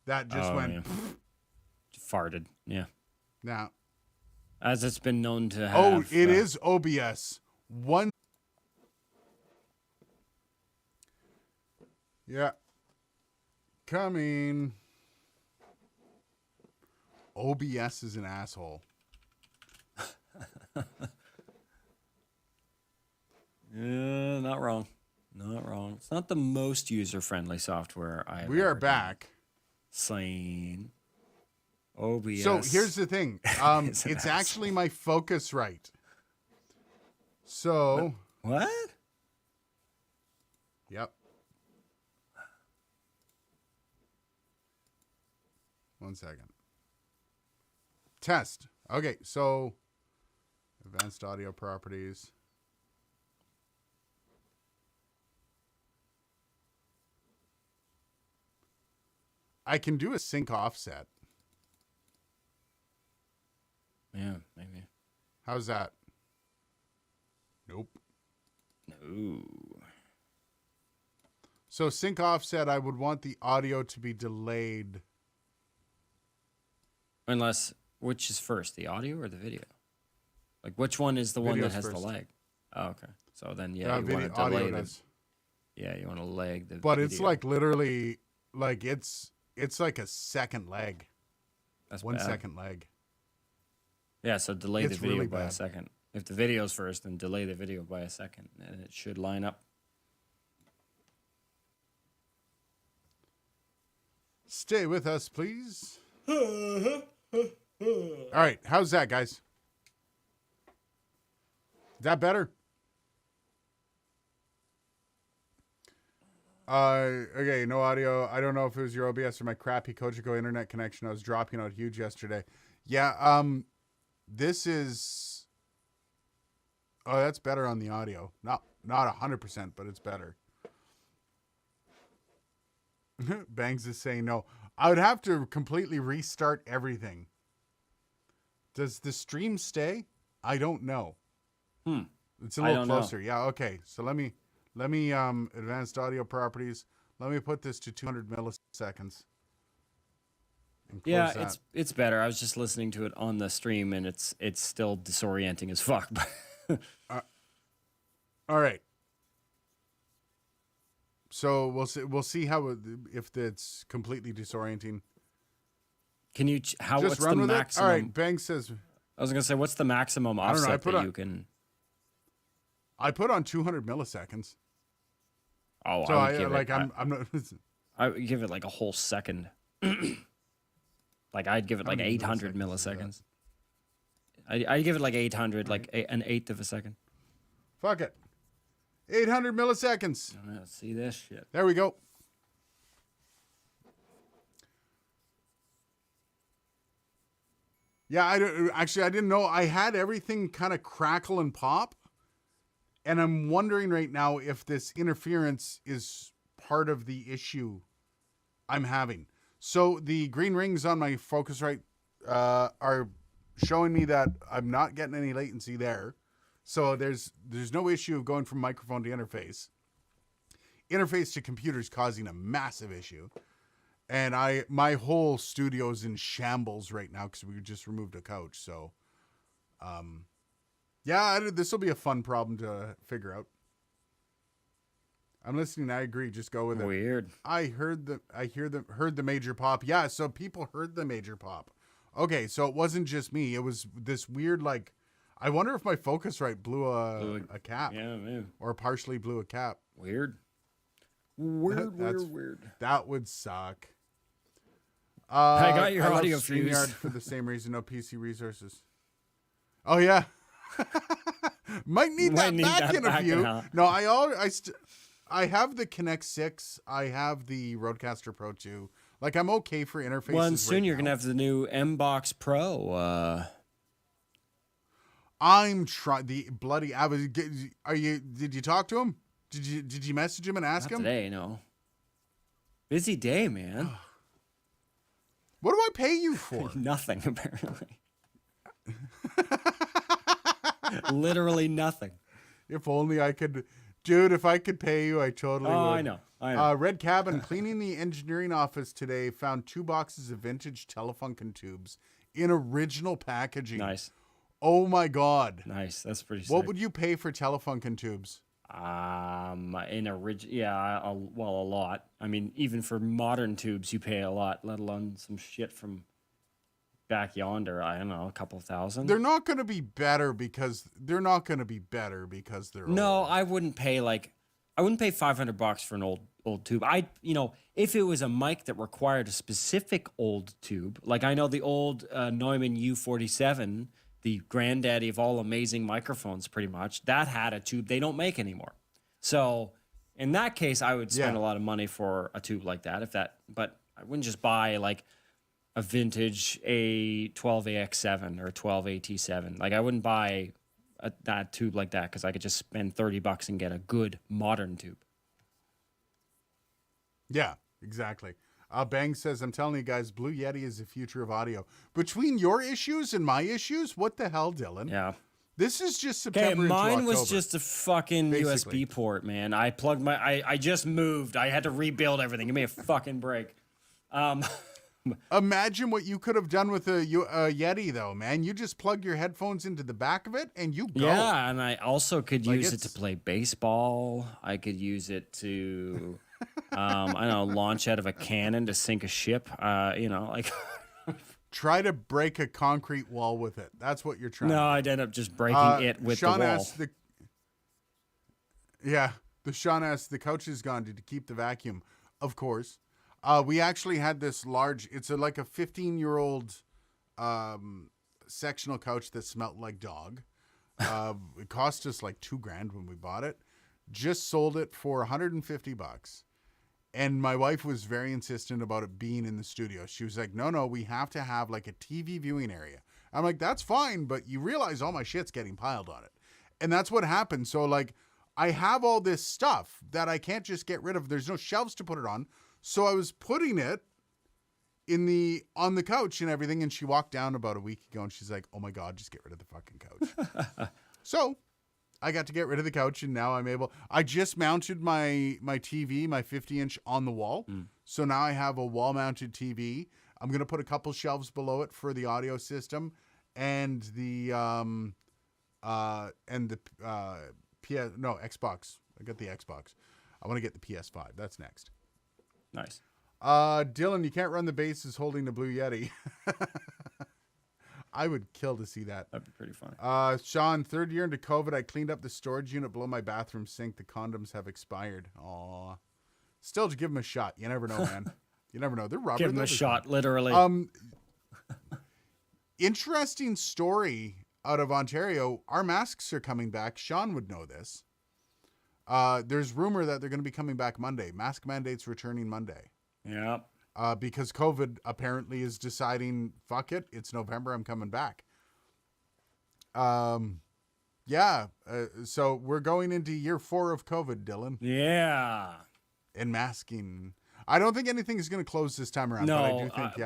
Speaker 1: that just went.
Speaker 2: Yeah. Farted. Yeah.
Speaker 1: Now,
Speaker 2: As it's been known to have.
Speaker 1: oh, it is OBS. One. Yeah. Coming. OBS is an asshole.
Speaker 2: Yeah, not wrong. Not wrong. It's not the most user-friendly software I've
Speaker 1: We are
Speaker 2: ever
Speaker 1: back.
Speaker 2: seen. OBS.
Speaker 1: So here's the thing.
Speaker 2: It's an
Speaker 1: It's actually my Focusrite. So,
Speaker 2: What?
Speaker 1: yep. 1 second. Test. Okay, so advanced audio properties. I can do a sync offset.
Speaker 2: Yeah, maybe.
Speaker 1: How's that? Nope.
Speaker 2: No.
Speaker 1: So sync offset, I would want the audio to be delayed.
Speaker 2: Unless, which is first, the audio or the video? Like, which one is the one that
Speaker 1: Video's
Speaker 2: has the
Speaker 1: first.
Speaker 2: lag? Oh, okay. So then, yeah, you
Speaker 1: Video,
Speaker 2: want to
Speaker 1: audio
Speaker 2: delay the.
Speaker 1: does.
Speaker 2: Yeah, you want to lag the.
Speaker 1: But it's
Speaker 2: video.
Speaker 1: like literally, like it's like a second lag.
Speaker 2: That's
Speaker 1: 1
Speaker 2: bad.
Speaker 1: second lag.
Speaker 2: Yeah, so delay the
Speaker 1: It's
Speaker 2: video
Speaker 1: really
Speaker 2: by a
Speaker 1: bad.
Speaker 2: second. If the video's first, then delay the video by a second, and it should line up.
Speaker 1: Stay with us, please. All right, how's that, guys? Is that better? Okay, no audio. I don't know if it was your OBS or my crappy Kojiko internet connection. I was dropping out huge yesterday. Yeah, this is. Oh, that's better on the audio. Not 100%, but it's better. Bangs is saying no. I would have to completely restart everything. Does the stream stay? I don't know. It's a
Speaker 2: I
Speaker 1: little
Speaker 2: don't know.
Speaker 1: closer. Yeah, okay. So let me advanced audio properties. Let me put this to 200 milliseconds. And close
Speaker 2: Yeah,
Speaker 1: that.
Speaker 2: it's better. I was just listening to it on the stream, and it's still disorienting as fuck.
Speaker 1: All right. So we'll see how if it's completely disorienting.
Speaker 2: Can you? How?
Speaker 1: Just
Speaker 2: What's
Speaker 1: run
Speaker 2: the
Speaker 1: with
Speaker 2: maximum?
Speaker 1: it. All right. Bang says
Speaker 2: I was gonna say, what's the maximum
Speaker 1: don't know, I
Speaker 2: offset
Speaker 1: put
Speaker 2: that
Speaker 1: on-
Speaker 2: you can?
Speaker 1: I put on 200 milliseconds.
Speaker 2: Oh,
Speaker 1: So
Speaker 2: I would give it.
Speaker 1: I'm not.
Speaker 2: I would give it like a whole second. Like I'd give it
Speaker 1: How
Speaker 2: like
Speaker 1: many
Speaker 2: 800
Speaker 1: milliseconds is that?
Speaker 2: milliseconds. I'd give it like 800, like an eighth of a second.
Speaker 1: Fuck it. 800 milliseconds.
Speaker 2: Let's see this shit.
Speaker 1: There we go. Yeah, I didn't know. I had everything kind of crackle and pop. And I'm wondering right now if this interference is part of the issue I'm having. So the green rings on my Focusrite are showing me that I'm not getting any latency there. So there's no issue of going from microphone to interface. Interface to computer is causing a massive issue. And my whole studio is in shambles right now because we just removed a couch. So, yeah, this will be a fun problem to figure out. I'm listening. I agree. Just go with it.
Speaker 2: Weird.
Speaker 1: I heard the major pop. Yeah, so people heard the major pop. Okay, so it wasn't just me. It was this weird, like, I wonder if my Focusrite blew a cap.
Speaker 2: Yeah, man.
Speaker 1: Or partially blew a cap.
Speaker 2: Weird. Weird.
Speaker 1: That's-
Speaker 2: Weird.
Speaker 1: That would suck.
Speaker 2: I got your
Speaker 1: love
Speaker 2: audio
Speaker 1: StreamYard
Speaker 2: fused.
Speaker 1: for the same reason. No PC resources. Oh yeah. Might need
Speaker 2: Might
Speaker 1: that
Speaker 2: need
Speaker 1: back
Speaker 2: that
Speaker 1: in a
Speaker 2: back
Speaker 1: few.
Speaker 2: in, huh?
Speaker 1: No, I have the Connect 6. I have the Rodecaster Pro 2. Like I'm okay for interfaces.
Speaker 2: Well, and soon
Speaker 1: right
Speaker 2: you're
Speaker 1: now.
Speaker 2: gonna have the new M-Box Pro.
Speaker 1: I'm trying the bloody. Did you talk to him? Did you message him and ask
Speaker 2: Not
Speaker 1: him?
Speaker 2: today, no. Busy day, man.
Speaker 1: What do I pay you for?
Speaker 2: Nothing apparently. Literally nothing.
Speaker 1: If only I could, dude. If I could pay you, I totally
Speaker 2: Oh,
Speaker 1: would.
Speaker 2: I know. I know.
Speaker 1: Red Cabin cleaning the engineering office today found 2 boxes of vintage Telefunken tubes in original packaging.
Speaker 2: Nice.
Speaker 1: Oh my god.
Speaker 2: Nice. That's pretty sick.
Speaker 1: What would you pay for Telefunken tubes?
Speaker 2: In a lot. I mean, even for modern tubes, you pay a lot, let alone some shit from back yonder. I don't know, a couple thousand.
Speaker 1: They're not going to be better because they're
Speaker 2: No,
Speaker 1: old.
Speaker 2: I wouldn't pay $500 for an old tube. If it was a mic that required a specific old tube, like I know the old Neumann U47, the granddaddy of all amazing microphones, pretty much, that had a tube they don't make anymore. So in that case, I would spend
Speaker 1: Yeah.
Speaker 2: a lot of money for a tube like that. But I wouldn't just buy like a vintage A12AX7 or 12AT7. Like I wouldn't buy that tube like that because I could just spend $30 and get a good modern tube.
Speaker 1: Yeah, exactly. Bang says, I'm telling you guys, Blue Yeti is the future of audio. Between your issues and my issues, what the hell, Dylan?
Speaker 2: Yeah.
Speaker 1: This is just
Speaker 2: Okay,
Speaker 1: September into
Speaker 2: mine was
Speaker 1: October.
Speaker 2: just a fucking
Speaker 1: Basically.
Speaker 2: USB port, man. I plugged I just moved. I had to rebuild everything. Give me a fucking break.
Speaker 1: Imagine what you could have done with a Yeti, though, man. You just plug your headphones into the back of it and you go.
Speaker 2: Yeah, and I also could
Speaker 1: Like,
Speaker 2: use it to
Speaker 1: it's-
Speaker 2: play baseball. I could use it to, I don't know, launch out of a cannon to sink a ship. Like,
Speaker 1: Try to break a concrete wall with it. That's what you're trying.
Speaker 2: no, I'd end up just breaking it with
Speaker 1: Sean
Speaker 2: the wall.
Speaker 1: asked Sean asked, the couch is gone. Did you keep the vacuum? Of course. We actually had this large, it's like a 15-year-old sectional couch that smelled like dog. It cost us like $2,000 when we bought it. Just sold it for $150. And my wife was very insistent about it being in the studio. She was like, no, we have to have like a TV viewing area. I'm like, that's fine, but you realize all my shit's getting piled on it. And that's what happened. So like, I have all this stuff that I can't just get rid of. There's no shelves to put it on. So I was putting it on the couch and everything. And she walked down about a week ago and she's like, oh my God, just get rid of the fucking couch. So I got to get rid of the couch and now I'm able. I just mounted my TV, my 50-inch on the wall. So now I have a wall mounted TV. I'm going to put a couple shelves below it for the audio system and the Xbox. I got the Xbox. I want to get the PS5. That's next.
Speaker 2: Nice.
Speaker 1: Dylan, you can't run the bases holding the Blue Yeti. I would kill to see that.
Speaker 2: That'd be pretty funny.
Speaker 1: Sean, 3rd year into COVID, I cleaned up the storage unit below my bathroom sink. The condoms have expired. Aw. Still, to give them a shot. You never know, man. You never know. They're rubber.
Speaker 2: Give him
Speaker 1: though.
Speaker 2: a shot, literally.
Speaker 1: Interesting story out of Ontario. Our masks are coming back. Sean would know this. There's rumor that they're going to be coming back Monday. Mask mandates returning Monday.
Speaker 2: Yeah.
Speaker 1: Because COVID apparently is deciding, fuck it, it's November, I'm coming back. So we're going into year 4 of COVID, Dylan,
Speaker 2: Yeah.
Speaker 1: and masking. I don't think anything is going to close this time around.
Speaker 2: No,
Speaker 1: but I do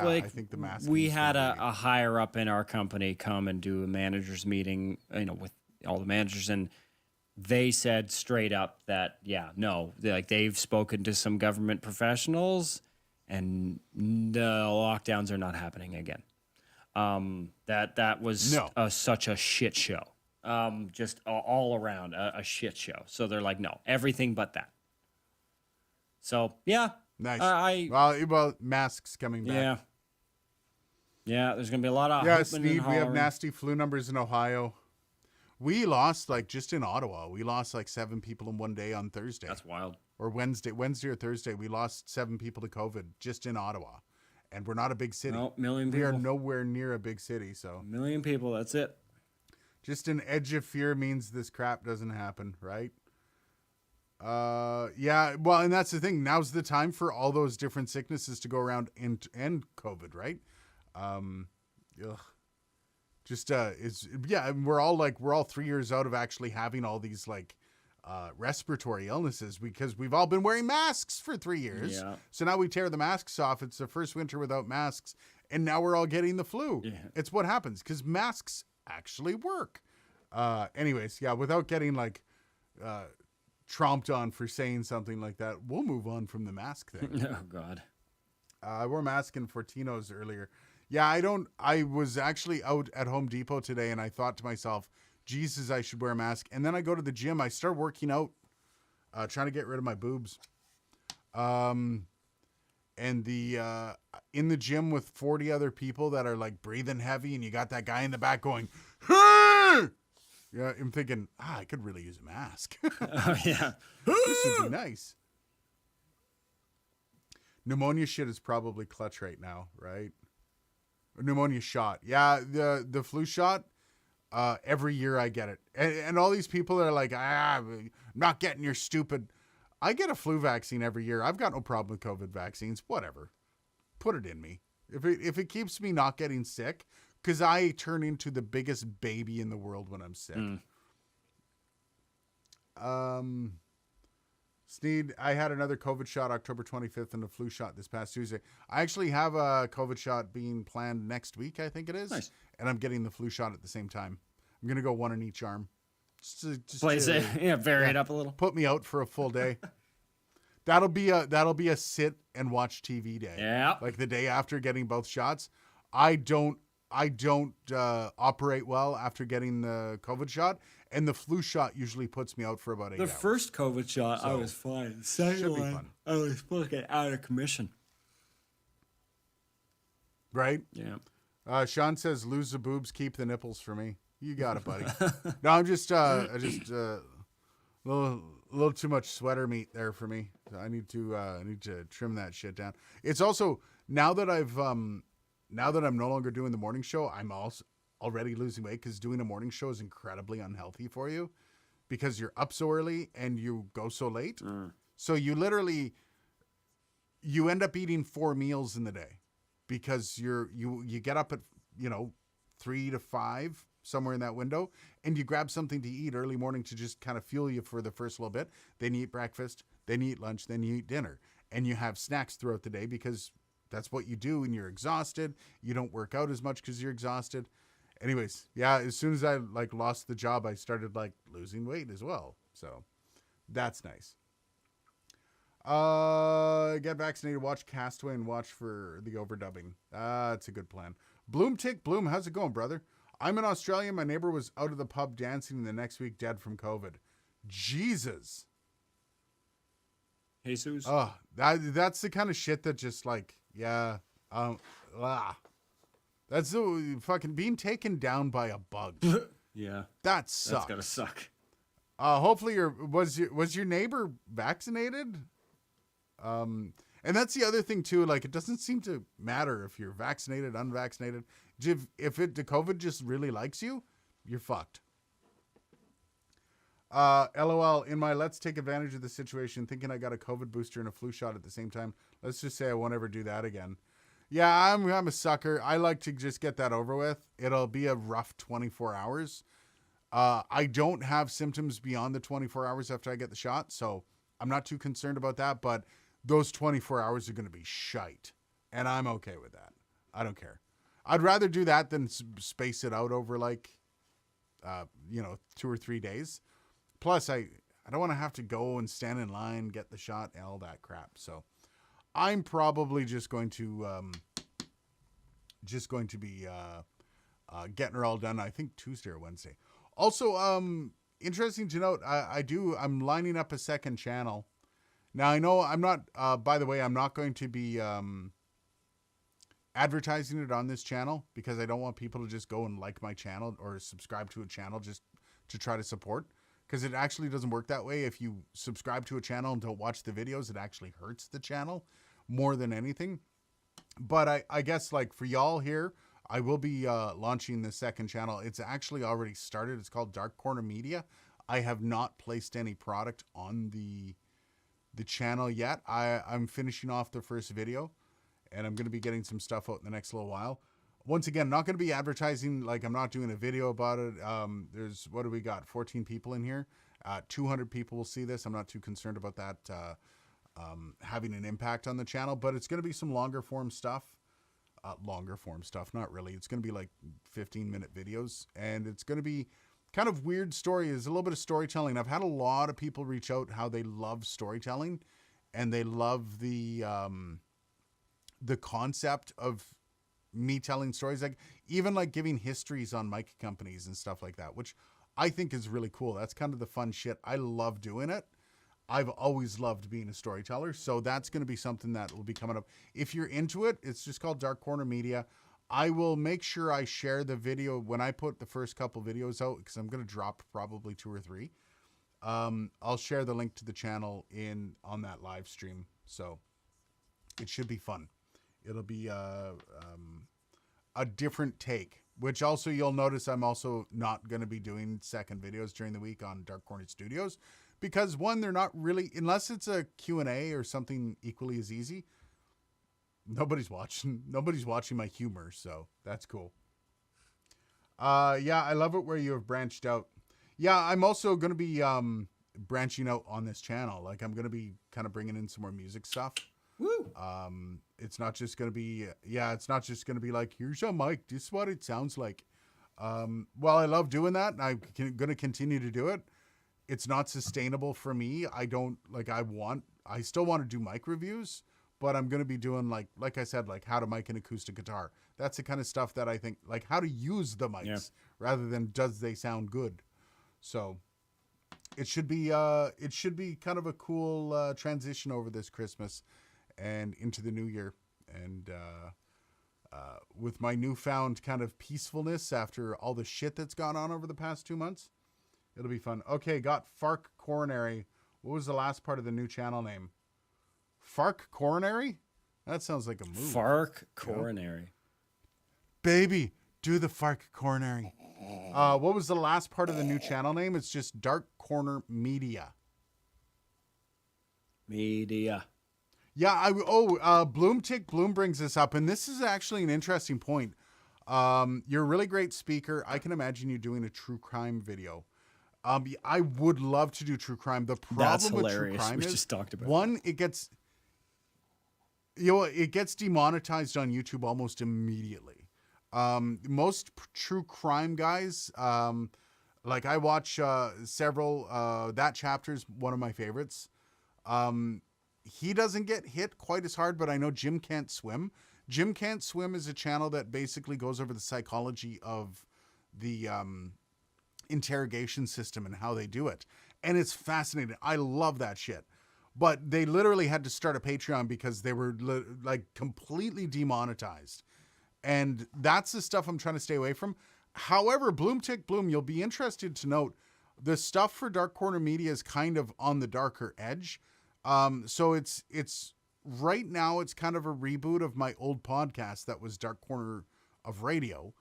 Speaker 1: think, I think the mask.
Speaker 2: We had a higher up in our company come and do a managers meeting, with all the managers, and they said straight up that they've spoken to some government professionals, and the lockdowns are not happening again. That was such a shit show. Just all around a shit show. So they're like, no, everything but that. So yeah.
Speaker 1: Nice. Well, masks coming back.
Speaker 2: Yeah, there's gonna be a lot of
Speaker 1: Yeah,
Speaker 2: hooping
Speaker 1: Steve,
Speaker 2: and
Speaker 1: we have
Speaker 2: hollering.
Speaker 1: nasty flu numbers in Ohio. We lost, just in Ottawa, we lost 7 people in one day on Thursday.
Speaker 2: That's wild.
Speaker 1: Or Wednesday or Thursday. We lost 7 people to COVID just in Ottawa. And we're not a big city.
Speaker 2: No, million
Speaker 1: We are
Speaker 2: people.
Speaker 1: nowhere near a big city. So
Speaker 2: Million people, that's it.
Speaker 1: just an edge of fear means this crap doesn't happen, right? Yeah, well, and that's the thing. Now's the time for all those different sicknesses to go around and COVID, right? And we're all 3 years out of actually having all these respiratory illnesses because we've all been wearing masks for 3 years.
Speaker 2: Yeah.
Speaker 1: So now we tear the masks off. It's the first winter without masks, and now we're all getting the flu.
Speaker 2: Yeah.
Speaker 1: It's what happens because masks actually work. Anyways, yeah, without getting like tromped on for saying something like that, we'll move on from the mask thing.
Speaker 2: Oh God.
Speaker 1: I wore a mask in Fortino's earlier. Yeah, I was actually out at Home Depot today and I thought to myself, Jesus, I should wear a mask. And then I go to the gym. I start working out, trying to get rid of my boobs. And the in the gym with 40 other people that are like breathing heavy, and you got that guy in the back going, "Hey!" Yeah, I'm thinking, I could really use a mask.
Speaker 2: Oh yeah.
Speaker 1: This would be nice. Pneumonia shit is probably clutch right now, right? Or pneumonia shot. Yeah, the flu shot, every year I get it. And all these people are like, I'm not getting your stupid. I get a flu vaccine every year. I've got no problem with COVID vaccines. Whatever. Put it in me. If it keeps me not getting sick, because I turn into the biggest baby in the world when I'm sick. Sneed, I had another COVID shot October 25th and a flu shot this past Tuesday. I actually have a COVID shot being planned next week, I think it is.
Speaker 2: Nice.
Speaker 1: And I'm getting the flu shot at the same time. I'm going to go one in each arm. Just
Speaker 2: Plays
Speaker 1: to
Speaker 2: it. Yeah, vary it up a little.
Speaker 1: Put me out for a full day. That'll be a sit and watch TV day.
Speaker 2: Yeah.
Speaker 1: Like the day after getting both shots. I don't operate well after getting the COVID shot, and the flu shot usually puts me out for about 8
Speaker 2: The
Speaker 1: hours.
Speaker 2: first COVID shot, I was fine. The second
Speaker 1: should be
Speaker 2: one,
Speaker 1: fun.
Speaker 2: I was fucking out of commission.
Speaker 1: Right?
Speaker 2: Yeah.
Speaker 1: Sean says, "Lose the boobs, keep the nipples for me." You got it, buddy. No, I'm just a little too much sweater meat there for me. I need to trim that shit down. It's also now that I'm no longer doing the morning show, I'm also already losing weight because doing a morning show is incredibly unhealthy for you because you're up so early and you go so late. So you end up eating 4 meals in the day because you get up at 3 to 5, somewhere in that window, and you grab something to eat early morning to just kind of fuel you for the first little bit. Then you eat breakfast, then you eat lunch, then you eat dinner, and you have snacks throughout the day because that's what you do when you're exhausted. You don't work out as much because you're exhausted. Anyways, yeah, as soon as I lost the job, I started losing weight as well. So that's nice. Get vaccinated, watch Castaway, and watch for the overdubbing. That's a good plan. Bloom Tick Bloom, how's it going, brother? I'm in Australia. My neighbor was out of the pub dancing the next week, dead from COVID. Jesus.
Speaker 2: Jesus.
Speaker 1: Oh, that's the kind of shit that just that's the fucking being taken down by a bug.
Speaker 2: Yeah.
Speaker 1: That sucks.
Speaker 2: That's gotta suck.
Speaker 1: Hopefully was your neighbor vaccinated? And that's the other thing too. It doesn't seem to matter if you're vaccinated, unvaccinated. If the COVID just really likes you, you're fucked. LOL, in my let's take advantage of the situation, thinking I got a COVID booster and a flu shot at the same time. Let's just say I won't ever do that again. Yeah, I'm a sucker. I like to just get that over with. It'll be a rough 24 hours. I don't have symptoms beyond the 24 hours after I get the shot, so I'm not too concerned about that, but those 24 hours are going to be shite, and I'm okay with that. I don't care. I'd rather do that than space it out over 2 or 3 days. Plus, I don't want to have to go and stand in line, get the shot, and all that crap. So I'm probably just going to be getting her all done. I think Tuesday or Wednesday. Also, interesting to note, I'm lining up a second channel. Now I know I'm not. By the way, I'm not going to be advertising it on this channel because I don't want people to just go and like my channel or subscribe to a channel just to try to support. Because it actually doesn't work that way. If you subscribe to a channel and don't watch the videos, it actually hurts the channel more than anything. But I guess for y'all here, I will be launching the second channel. It's actually already started. It's called Dark Corner Media. I have not placed any product on the channel yet. I'm finishing off the first video, and I'm going to be getting some stuff out in the next little while. Once again, not going to be advertising, I'm not doing a video about it. There's, what do we got? 14 people in here. 200 people will see this. I'm not too concerned about that having an impact on the channel, but it's going to be some longer form stuff. longer form stuff. Not really. It's going to be like 15-minute videos, and it's going to be kind of weird story. There's a little bit of storytelling. I've had a lot of people reach out how they love storytelling, and they love the concept of me telling stories, like even like giving histories on mic companies and stuff like that, which I think is really cool. That's kind of the fun shit. I love doing it. I've always loved being a storyteller, so that's going to be something that will be coming up. If you're into it, it's just called Dark Corner Media. I will make sure I share the video when I put the first couple videos out, because I'm going to drop probably 2 or 3. I'll share the link to the channel on that live stream, so it should be fun. It'll be a different take, which also you'll notice I'm also not going to be doing second videos during the week on Dark Corner Studios. Because one, they're not really, unless it's a Q&A or something equally as easy, nobody's watching my humor, so that's cool. Yeah, I love it where you have branched out. Yeah, I'm also going to be branching out on this channel. Like, I'm going to be kind of bringing in some more music stuff.
Speaker 2: Woo!
Speaker 1: It's not just going to be, it's not just going to be like, here's a mic, this is what it sounds like. Well, I love doing that, and I'm going to continue to do it. It's not sustainable for me. I still want to do mic reviews, but I'm going to be doing like I said, like how to mic an acoustic guitar. That's the kind of stuff that I think, like how to use the mics rather than does they sound good. So it should be kind of a cool transition over this Christmas and into the new year. And with my newfound kind of peacefulness after all the shit that's gone on over the past 2 months, it'll be fun. Okay, got Fark Coronary. What was the last part of the new channel name? Fark Coronary? That sounds like a move.
Speaker 2: Fark Coronary.
Speaker 1: Baby, do the Fark Coronary. What was the last part of the new channel name? It's just Dark Corner Media.
Speaker 2: Media.
Speaker 1: Yeah, Bloom brings this up, and this is actually an interesting point. You're a really great speaker. I can imagine you doing a true crime video. I would love to do true crime. The problem with true crime
Speaker 2: we
Speaker 1: is,
Speaker 2: just talked about
Speaker 1: one, it gets demonetized on YouTube almost immediately. Most true crime guys, like I watch several. That Chapter's one of my favorites. He doesn't get hit quite as hard, but I know Jim Can't Swim. Jim Can't Swim is a channel that basically goes over the psychology of the interrogation system and how they do it. And it's fascinating. I love that shit. But they literally had to start a Patreon because they were like completely demonetized. And that's the stuff I'm trying to stay away from. However, Bloom, you'll be interested to note the stuff for Dark Corner Media is kind of on the darker edge. So it's right now it's kind of a reboot of my old podcast that was Dark Corner of Radio.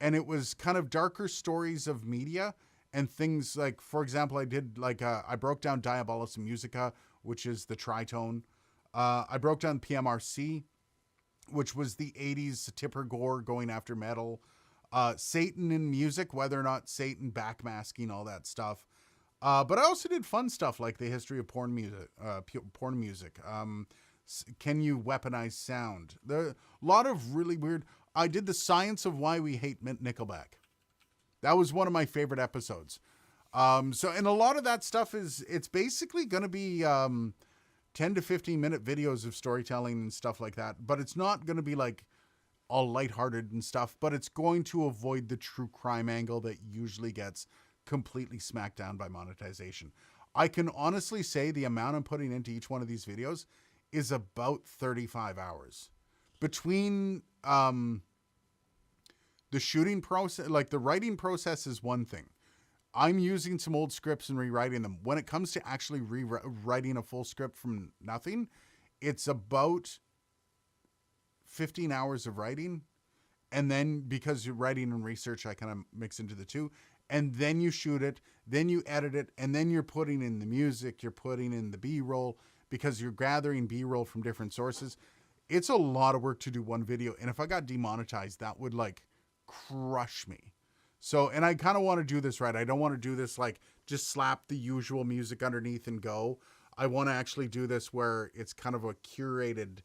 Speaker 1: And it was kind of darker stories of media and things like, for example, I did like, I broke down Diabolus Musica, which is the tritone. I broke down PMRC, which was the 80s Tipper Gore going after metal. Satan in music, whether or not Satan backmasking, all that stuff. But I also did fun stuff like the history of porn music. Can you weaponize sound? There are a lot of really weird. I did the science of why we hate Nickelback. That was one of my favorite episodes. And a lot of that stuff it's basically going to be 10 to 15 minute videos of storytelling and stuff like that. But it's not going to be like all lighthearted and stuff, but it's going to avoid the true crime angle that usually gets completely smacked down by monetization. I can honestly say the amount I'm putting into each one of these videos is about 35 hours. Between the shooting process, like the writing process is one thing. I'm using some old scripts and rewriting them. When it comes to actually rewriting a full script from nothing, it's about 15 hours of writing. And then because you're writing and research, I kind of mix into the two. And then you shoot it, then you edit it, and then you're putting in the music, you're putting in the B-roll, because you're gathering B-roll from different sources. It's a lot of work to do one video. And if I got demonetized, that would like crush me. So, and I kind of want to do this right. I don't want to do this like just slap the usual music underneath and go. I want to actually do this where it's kind of a curated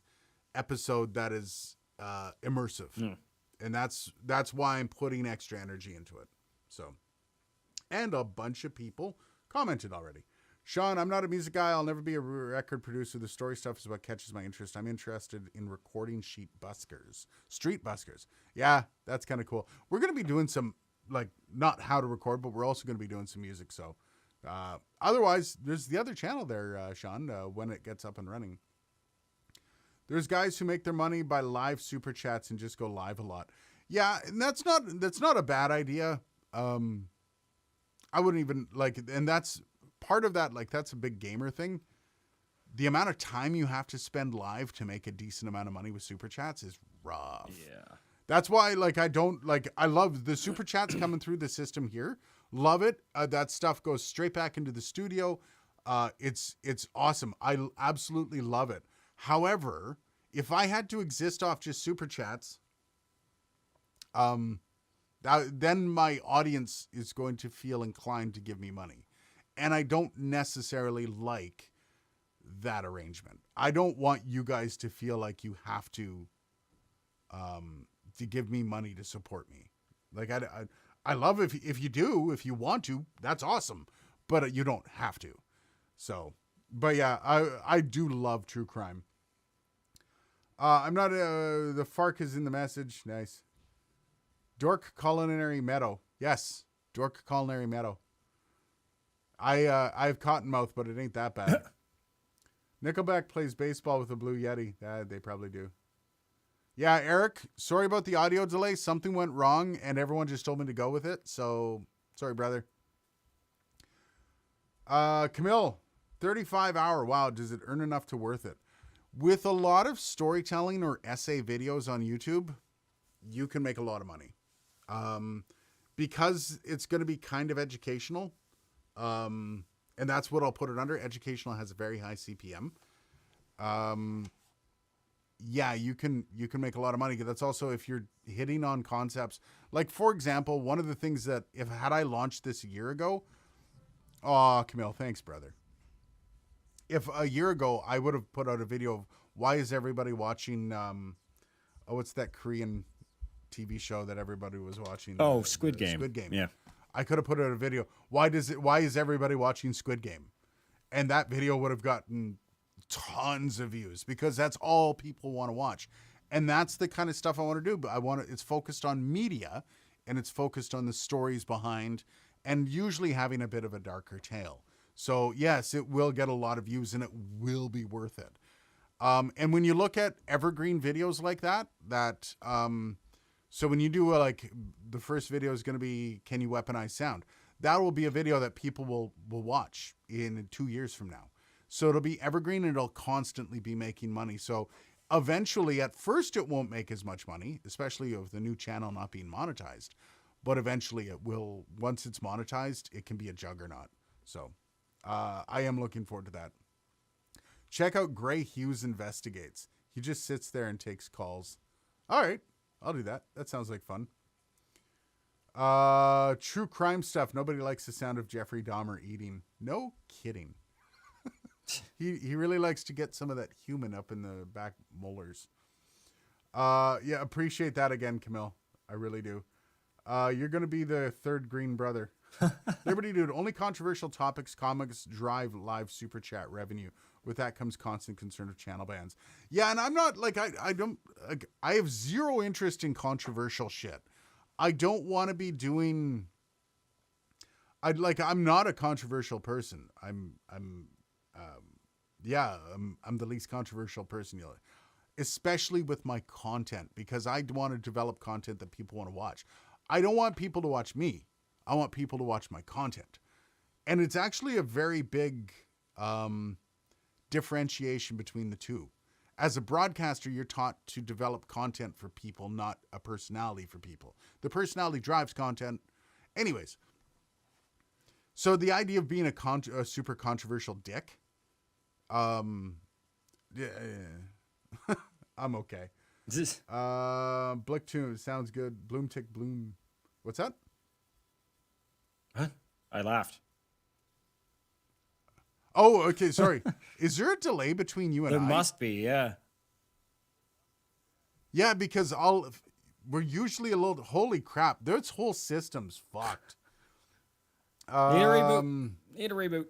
Speaker 1: episode that is immersive, and that's why I'm putting extra energy into it. So, and a bunch of people commented already. Sean, I'm not a music guy. I'll never be a record producer. The story stuff is what catches my interest. I'm interested in recording street buskers. Yeah, that's kind of cool. We're going to be doing some, like, not how to record, but we're also going to be doing some music. So, otherwise, there's the other channel there, Sean, when it gets up and running. There's guys who make their money by live super chats and just go live a lot. Yeah, and that's not a bad idea. I wouldn't even and that's part of that. Like, that's a big gamer thing. The amount of time you have to spend live to make a decent amount of money with super chats is rough.
Speaker 2: Yeah.
Speaker 1: That's why, I love the super chats coming through the system here. Love it. That stuff goes straight back into the studio. It's awesome. I absolutely love it. However, if I had to exist off just super chats, then my audience is going to feel inclined to give me money. And I don't necessarily like that arrangement. I don't want you guys to feel like you have to give me money to support me. Like, I love if you do, if you want to, that's awesome, but you don't have to. So, but yeah, I do love true crime. I'm not, the FARC is in the message. Nice. Dork Culinary Meadow. Yes. Dork Culinary Meadow. I have Cottonmouth, but it ain't that bad. Nickelback plays baseball with a Blue Yeti. They probably do. Yeah, Eric, sorry about the audio delay. Something went wrong, and everyone just told me to go with it. So, sorry, brother. Camille, 35-hour. Wow, does it earn enough to worth it? With a lot of storytelling or essay videos on YouTube, you can make a lot of money. Because it's going to be kind of educational. And that's what I'll put it under. Educational has a very high CPM. Yeah, you can make a lot of money. That's also if you're hitting on concepts. Like, for example, one of the things that had I launched this a year ago, Camille, thanks, brother. If a year ago I would have put out a video of why is everybody watching, what's that Korean TV show that everybody was watching?
Speaker 2: Squid Game.
Speaker 1: Squid Game.
Speaker 2: Yeah.
Speaker 1: I could have put out a video. Why is everybody watching Squid Game? And that video would have gotten tons of views because that's all people want to watch. And that's the kind of stuff I want to do. But it's focused on media and it's focused on the stories behind and usually having a bit of a darker tale. So yes, it will get a lot of views and it will be worth it. And when you look at evergreen videos like that, so when you do the first video is going to be, can you weaponize sound? That will be a video that people will watch in 2 years from now. So it'll be evergreen and it'll constantly be making money. So eventually, at first, it won't make as much money, especially with the new channel not being monetized. But eventually it will, once it's monetized, it can be a juggernaut. So I am looking forward to that. Check out Gray Hughes Investigates. He just sits there and takes calls. All right. I'll do that. That sounds like fun. True crime stuff. Nobody likes the sound of Jeffrey Dahmer eating. No kidding. He really likes to get some of that human up in the back molars. Yeah, appreciate that again, Camille. I really do. You're going to be the third green brother. Liberty Dude, only controversial topics, comics drive live super chat revenue. With that comes constant concern of channel bans. Yeah, and I'm not I have zero interest in controversial shit. I don't want to be doing. I'm not a controversial person. I'm the least controversial person you'll, especially with my content, because I want to develop content that people want to watch. I don't want people to watch me. I want people to watch my content. And it's actually a very big differentiation between the two. As a broadcaster, you're taught to develop content for people, not a personality for people. The personality drives content. Anyways, so the idea of being a super controversial dick, I'm okay. Blick Tune sounds good. Bloom Tick Bloom. What's that?
Speaker 2: Huh? I laughed.
Speaker 1: Oh, okay. Sorry. Is there a delay between you and
Speaker 2: There
Speaker 1: I?
Speaker 2: must be, yeah.
Speaker 1: Yeah, because we're usually a little. Holy crap! This whole system's fucked.
Speaker 2: Need a reboot. Need a reboot.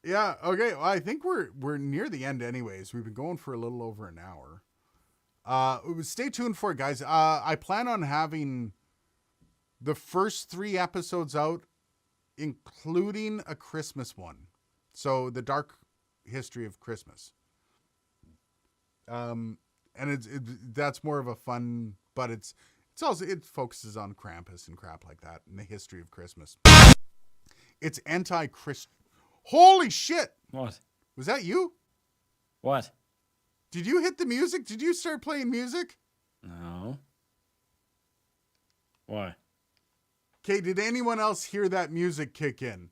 Speaker 1: Yeah. Okay. Well, I think we're near the end, anyways. We've been going for a little over an hour. Stay tuned for it, guys. I plan on having the first 3 episodes out, including a Christmas one. So the dark history of Christmas. And that's more of a fun, but it's also, it focuses on Krampus and crap like that and the history of Christmas. It's anti-Christ. Holy shit!
Speaker 2: What?
Speaker 1: Was that you?
Speaker 2: What?
Speaker 1: Did you hit the music? Did you start playing music?
Speaker 2: No. Why?
Speaker 1: Okay, did anyone else hear that music kick in?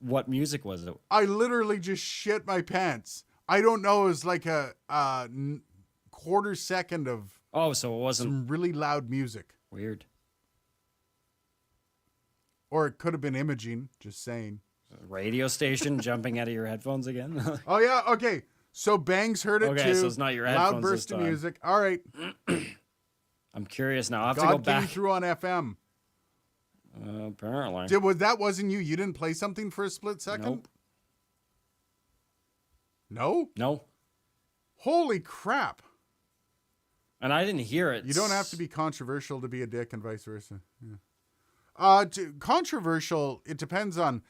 Speaker 2: What music was it?
Speaker 1: I literally just shit my pants. I don't know. It was like a quarter second of
Speaker 2: Oh, so it wasn't
Speaker 1: some really loud music.
Speaker 2: weird.
Speaker 1: Or it could have been imaging, just saying.
Speaker 2: Radio station jumping out of your headphones again?
Speaker 1: Oh, yeah, okay. So Bangs heard it
Speaker 2: Okay,
Speaker 1: too.
Speaker 2: so it's not your
Speaker 1: Loud
Speaker 2: headphones
Speaker 1: burst
Speaker 2: this
Speaker 1: of
Speaker 2: time.
Speaker 1: music. All right.
Speaker 2: I'm curious now. I have to
Speaker 1: God
Speaker 2: go
Speaker 1: came
Speaker 2: back.
Speaker 1: through on FM.
Speaker 2: Apparently.
Speaker 1: That wasn't you? You didn't play something for a split second?
Speaker 2: Nope.
Speaker 1: No?
Speaker 2: No.
Speaker 1: Holy crap.
Speaker 2: And I didn't hear it.
Speaker 1: You don't have to be controversial to be a dick and vice versa. Yeah. Controversial, it depends on.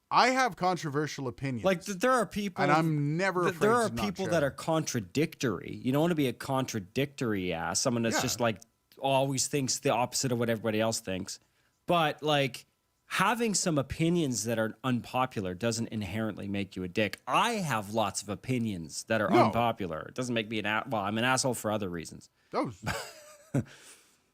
Speaker 1: I have controversial opinions.
Speaker 2: Like, there are people.
Speaker 1: and I'm never afraid
Speaker 2: There are
Speaker 1: to not
Speaker 2: people
Speaker 1: share
Speaker 2: that
Speaker 1: them.
Speaker 2: are contradictory. You don't want to be a contradictory ass. Someone that's
Speaker 1: Yeah.
Speaker 2: just like always thinks the opposite of what everybody else thinks. But like having some opinions that are unpopular doesn't inherently make you a dick. I have lots of opinions that are
Speaker 1: No.
Speaker 2: unpopular. It doesn't make me well, I'm an asshole for other reasons.
Speaker 1: Oh.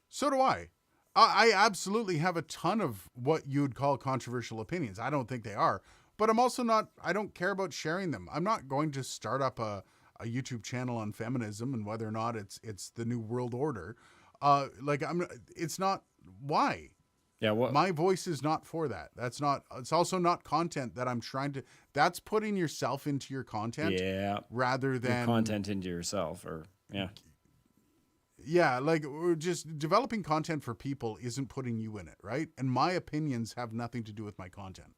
Speaker 1: So do I. I absolutely have a ton of what you'd call controversial opinions. I don't think they are. But I'm also not, I don't care about sharing them. I'm not going to start up a YouTube channel on feminism and whether or not it's the new world order. It's not, why?
Speaker 2: Yeah, what
Speaker 1: My voice is not for that. It's also not content that I'm trying to, that's putting yourself into your content
Speaker 2: yeah,
Speaker 1: rather
Speaker 2: your
Speaker 1: than
Speaker 2: content into yourself or yeah.
Speaker 1: Yeah, like we're just developing content for people isn't putting you in it, right? And my opinions have nothing to do with my content.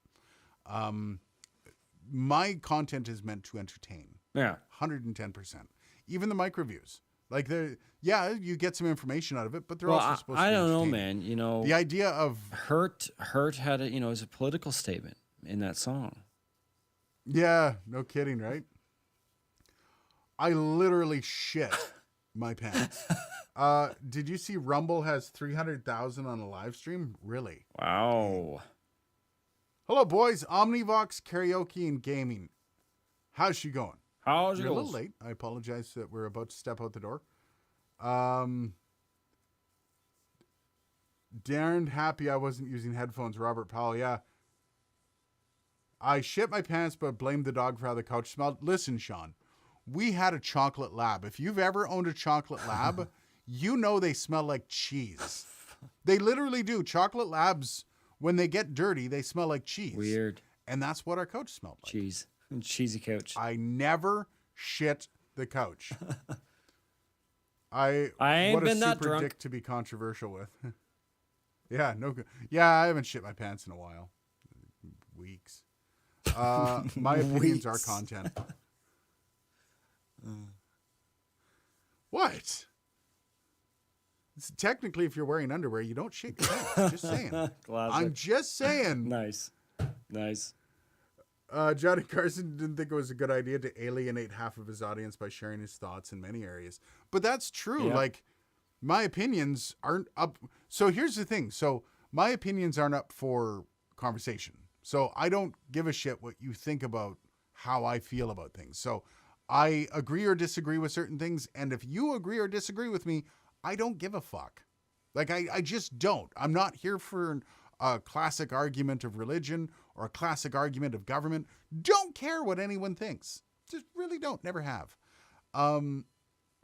Speaker 1: My content is meant to entertain,
Speaker 2: Yeah.
Speaker 1: 110%. Even the mic reviews, like you get some information out of it, but they're
Speaker 2: Well,
Speaker 1: also supposed to
Speaker 2: I
Speaker 1: be
Speaker 2: don't know,
Speaker 1: entertaining.
Speaker 2: man. You know,
Speaker 1: The idea of
Speaker 2: Hurt had a, it was a political statement in that song.
Speaker 1: yeah, no kidding, right? I literally shit my pants. Did you see Rumble has 300,000 on a live stream? Really?
Speaker 2: Wow.
Speaker 1: Hello, boys. Omnivox, karaoke, and gaming. How's she going?
Speaker 2: How's
Speaker 1: You're a little
Speaker 2: yours?
Speaker 1: late. I apologize that we're about to step out the door. Darren, happy I wasn't using headphones. Robert Powell, yeah. I shit my pants, but blamed the dog for how the couch smelled. Listen, Sean, we had a chocolate lab. If you've ever owned a chocolate lab, you know they smell like cheese. They literally do. Chocolate labs, when they get dirty, they smell like cheese.
Speaker 2: Weird.
Speaker 1: And that's what our couch smelled like.
Speaker 2: Cheese. Cheesy couch.
Speaker 1: I never shit the couch. I
Speaker 2: ain't
Speaker 1: what a
Speaker 2: been that
Speaker 1: super
Speaker 2: drunk.
Speaker 1: dick to be controversial with. Yeah, no good. Yeah, I haven't shit my pants in a while. Weeks. My opinions are
Speaker 2: Weeks.
Speaker 1: content. What? Technically, if you're wearing underwear, you don't shit your pants. Just saying.
Speaker 2: Classic.
Speaker 1: I'm just saying.
Speaker 2: Nice. Nice.
Speaker 1: Johnny Carson didn't think it was a good idea to alienate half of his audience by sharing his thoughts in many areas. But that's true.
Speaker 2: Yeah.
Speaker 1: Like, my opinions aren't up. So here's the thing. So my opinions aren't up for conversation. So I don't give a shit what you think about how I feel about things. So I agree or disagree with certain things. And if you agree or disagree with me, I don't give a fuck. Like, I just don't. I'm not here for a classic argument of religion or a classic argument of government. Don't care what anyone thinks. Just really don't. Never have.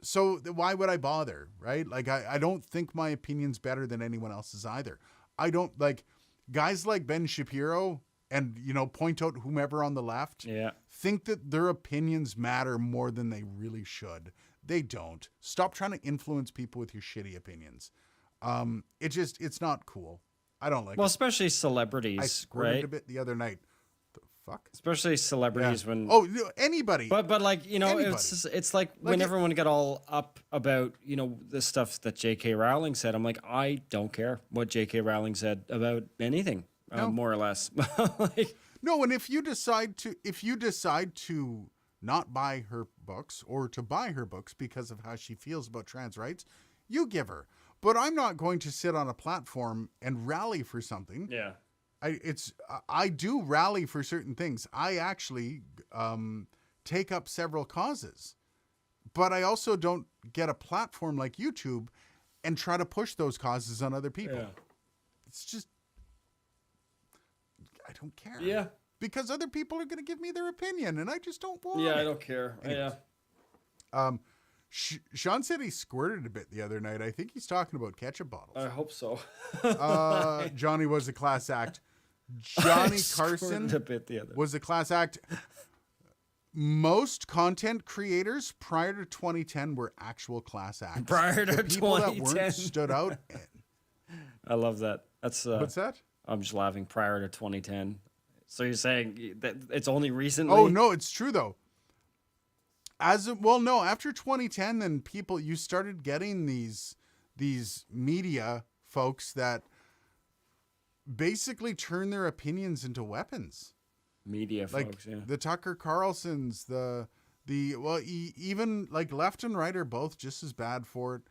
Speaker 1: So why would I bother, right? Like, I don't think my opinion's better than anyone else's either. I don't, like, guys like Ben Shapiro and point out whomever on the left,
Speaker 2: Yeah.
Speaker 1: think that their opinions matter more than they really should. They don't. Stop trying to influence people with your shitty opinions. It's not cool. I don't like
Speaker 2: Well,
Speaker 1: it.
Speaker 2: especially
Speaker 1: I
Speaker 2: celebrities,
Speaker 1: squirted
Speaker 2: right?
Speaker 1: a bit the other night. The fuck?
Speaker 2: Especially celebrities when.
Speaker 1: Oh, no, anybody.
Speaker 2: But like
Speaker 1: Anybody.
Speaker 2: it's like when
Speaker 1: it-
Speaker 2: everyone got all up about the stuff that J.K. Rowling said. I'm like, I don't care what J.K. Rowling said about anything,
Speaker 1: No.
Speaker 2: more or less. Like,
Speaker 1: No, and if you decide to not buy her books or to buy her books because of how she feels about trans rights, you give her. But I'm not going to sit on a platform and rally for something.
Speaker 2: yeah,
Speaker 1: I do rally for certain things. I actually take up several causes, but I also don't get a platform like YouTube and try to push those causes on other people.
Speaker 2: yeah,
Speaker 1: It's just, I don't care.
Speaker 2: yeah,
Speaker 1: Because other people are going to give me their opinion, and I just don't want
Speaker 2: yeah. I
Speaker 1: it.
Speaker 2: don't care.
Speaker 1: Anyways.
Speaker 2: Yeah,
Speaker 1: Sean said he squirted a bit the other night. I think he's talking about ketchup bottles.
Speaker 2: I hope so.
Speaker 1: Johnny was a class act. Johnny
Speaker 2: I squirted
Speaker 1: Carson
Speaker 2: a bit the other.
Speaker 1: was a class act. Most content creators prior to 2010 were actual class acts.
Speaker 2: Prior to
Speaker 1: the people that
Speaker 2: 2010.
Speaker 1: weren't stood out.
Speaker 2: I love that. That's
Speaker 1: What's that?
Speaker 2: I'm just laughing. Prior to 2010. So you're saying that it's only recently?
Speaker 1: Oh no, it's true though. After 2010, then you started getting these media folks that basically turn their opinions into weapons.
Speaker 2: Media
Speaker 1: Like
Speaker 2: folks. Yeah.
Speaker 1: the Tucker Carlsons, even like left and right are both just as bad for it.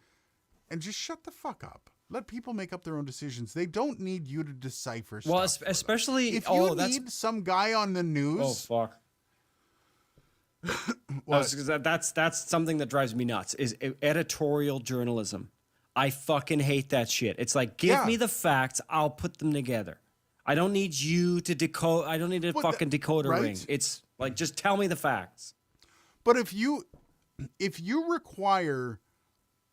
Speaker 1: And just shut the fuck up. Let people make up their own decisions. They don't need you to decipher stuff.
Speaker 2: Well,
Speaker 1: for them.
Speaker 2: especially
Speaker 1: if you
Speaker 2: that's
Speaker 1: need some guy on the news,
Speaker 2: oh fuck.
Speaker 1: what?
Speaker 2: That's something that drives me nuts is editorial journalism. I fucking hate that shit. It's like, give
Speaker 1: Yeah.
Speaker 2: me the facts, I'll put them together. I don't need you to decode. I don't need a fucking decoder
Speaker 1: right?
Speaker 2: ring. It's like, just tell me the facts.
Speaker 1: But if you require